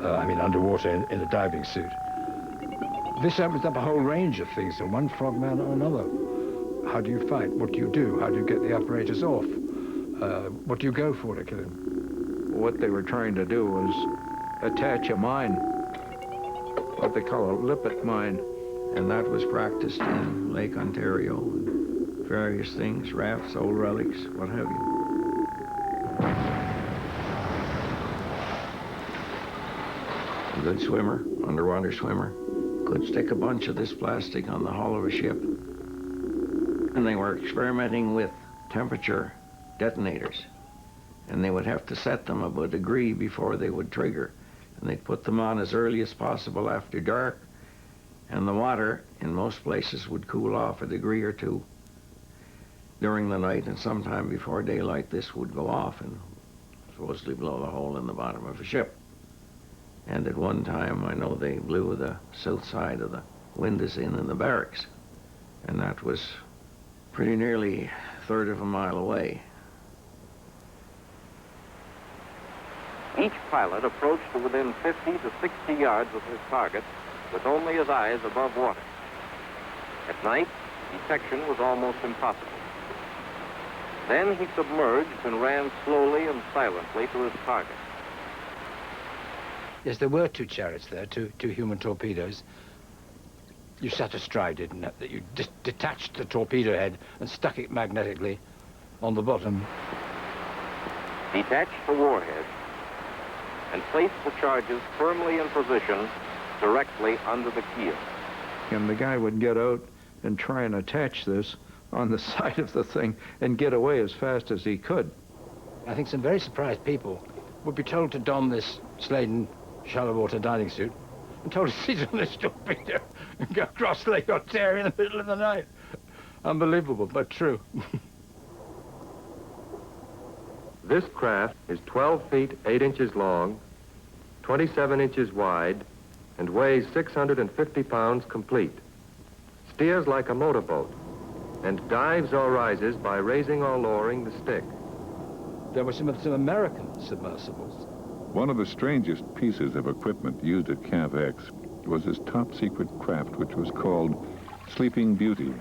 S18: I mean, underwater in a diving suit. This opens up a whole range of things, so one frogman or another. How do you fight? What do you do? How do you get the operators off? What do you go for to kill him?
S14: What they were trying to do was attach a mine, what they call a lippet mine.
S15: And that was practiced in Lake Ontario, and various things, rafts, old relics, what have you. A good swimmer, underwater swimmer, could stick a bunch of this plastic on the hull of a ship. And they were experimenting with temperature detonators. And they would have to set them of a degree before they would trigger. And they'd put them on as early as possible after dark. And the water, in most places, would cool off a degree or two during the night, and sometime before daylight, this would go off and supposedly blow the hole in the bottom of a ship. And at one time, I know they blew the south side of the windows in the barracks. And that was pretty nearly a third of a mile away.
S1: Each pilot approached to within 50 to 60 yards of his target with only his eyes above water. At night, detection was almost impossible. Then he submerged and ran slowly and silently to his target.
S18: Yes, there were two chariots there, two human torpedoes. You sat astride it, and you detached the torpedo head and stuck it magnetically on the bottom.
S1: Detached the warhead and placed the charges firmly in position directly under the keel.
S14: And the guy would get out and try and attach this on the side of the thing and get away as fast as he could.
S18: I think some very surprised people would be told to don this Sladen shallow water diving suit and told to sit on this torpedo and go across Lake Ontario in the middle of the night. Unbelievable, but true.
S13: This craft is 12 feet 8 inches long, 27 inches wide, and weighs 650 pounds complete. Steers like a motorboat, and dives or rises by raising or lowering the stick.
S18: There were some American submersibles.
S4: One of the strangest pieces of equipment used at Camp X was this top-secret craft which was called Sleeping Beauty,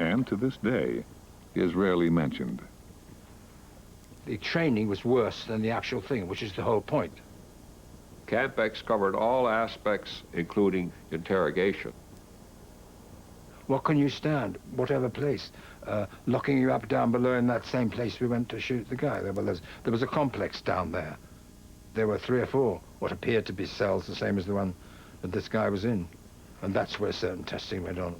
S4: and to this day is rarely mentioned.
S18: The training was worse than the actual thing, which is the whole point.
S10: Camp X covered all aspects, including interrogation.
S18: What can you stand? Whatever place. Locking you up down below in that same place we went to shoot the guy. There was a complex down there. There were 3 or 4 what appeared to be cells, the same as the one that this guy was in. And that's where certain testing went on.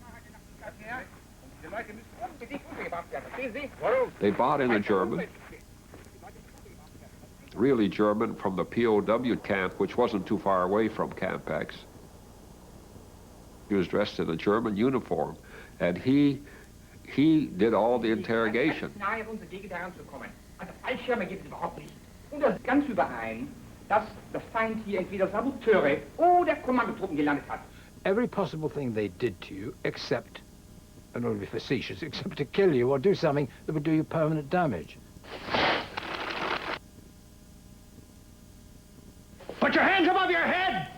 S10: They bought in a German, really German, from the POW camp, which wasn't too far away from Camp X. He was dressed in a German uniform, and he did all the interrogation.
S16: Also Fallschirme gibt es überhaupt nicht. Und das ist ganz überein, dass das Feind hier entweder Saboteure oder Kommandotruppen gelandet hat.
S18: Every possible thing they did to you, except, I don't want to be facetious, except to kill you or do something that would do you permanent damage.
S16: Put your hands above your head!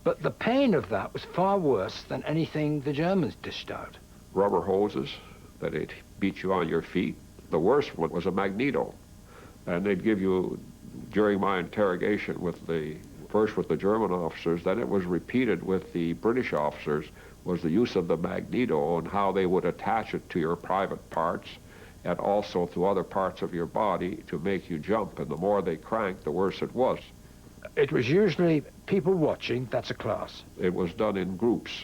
S18: But the pain of that was far worse than anything the Germans dished out.
S10: Rubber hoses that they'd beat you on your feet. The worst one was a magneto. And they'd give you, during my interrogation first with the German officers, then it was repeated with the British officers, was the use of the magneto and how they would attach it to your private parts and also to other parts of your body to make you jump. And the more they cranked, the worse it was.
S18: It was usually people watching, that's a class.
S10: It was done in groups.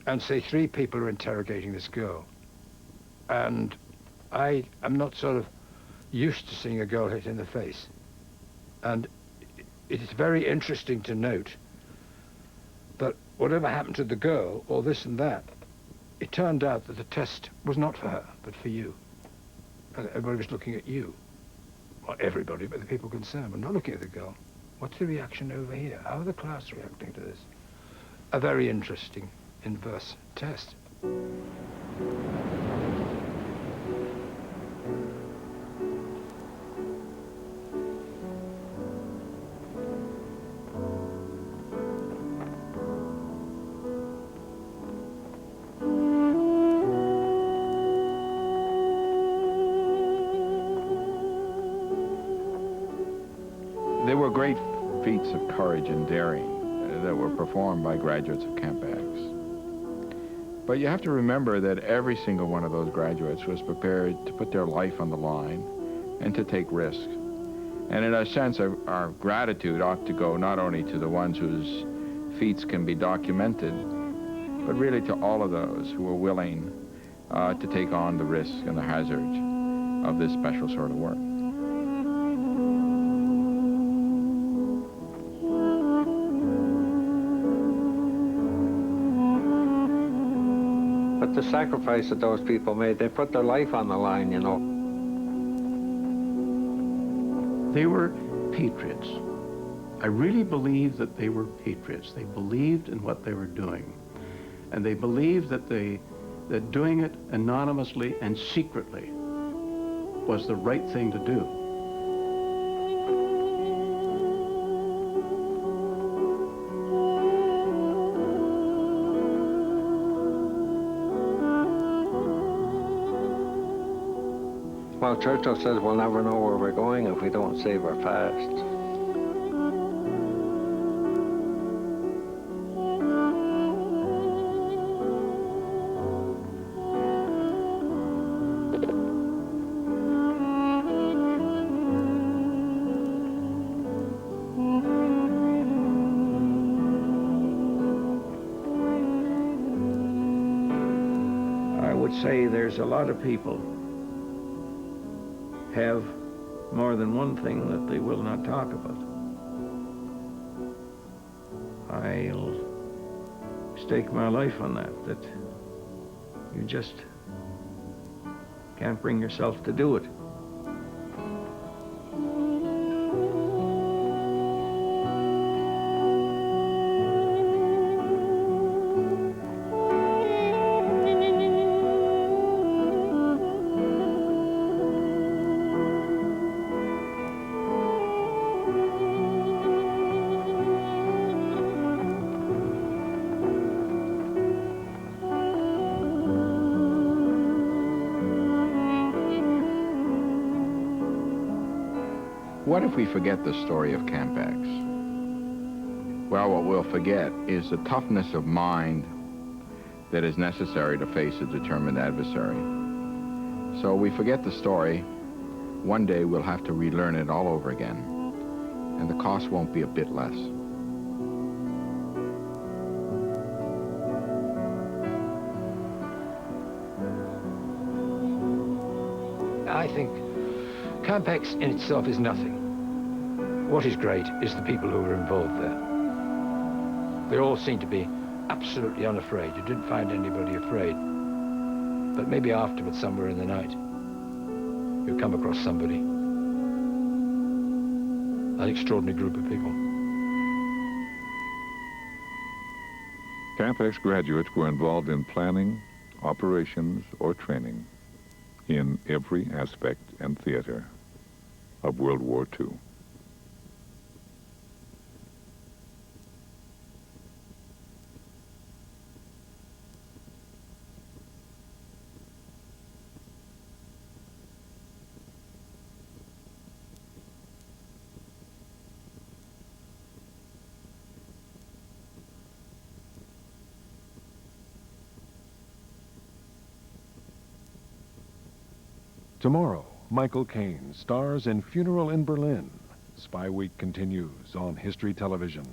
S18: And say 3 people are interrogating this girl. And I am not sort of used to seeing a girl hit in the face. And it is very interesting to note that whatever happened to the girl, or this and that, it turned out that the test was not for her, but for you. And everybody was looking at you. Not everybody, but the people concerned were not looking at the girl. What's the reaction over here? How are the class reacting to this? A very interesting inverse test.
S5: There were great feats of courage and daring that were performed by graduates of Camp X. But you have to remember that every single one of those graduates was prepared to put their life on the line and to take risks. And in a sense, our gratitude ought to go not only to the ones whose feats can be documented, but really to all of those who were willing to take on the risks and the hazards of this special sort of work.
S19: But the sacrifice that those people made, they put their life on the line, you know.
S11: They were patriots. I really believe that they were patriots. They believed in what they were doing. And they believed that that doing it anonymously and secretly was the right thing to do.
S19: Well, Churchill says we'll never know where we're going if we don't save our past.
S15: I would say there's a lot of people have more than one thing that they will not talk about. I'll stake my life on that you just can't bring yourself to do it.
S5: What if we forget the story of Camp X? Well, what we'll forget is the toughness of mind that is necessary to face a determined adversary. So we forget the story. One day we'll have to relearn it all over again, and the cost won't be a bit less.
S18: I think Camp X in itself is nothing. What is great is the people who were involved there. They all seemed to be absolutely unafraid. You didn't find anybody afraid. But maybe afterwards, somewhere in the night, you come across somebody. An extraordinary group of people.
S4: Camp X graduates were involved in planning, operations, or training in every aspect and theater of World War II.
S2: Tomorrow, Michael Caine stars in Funeral in Berlin. Spy Week continues on History Television.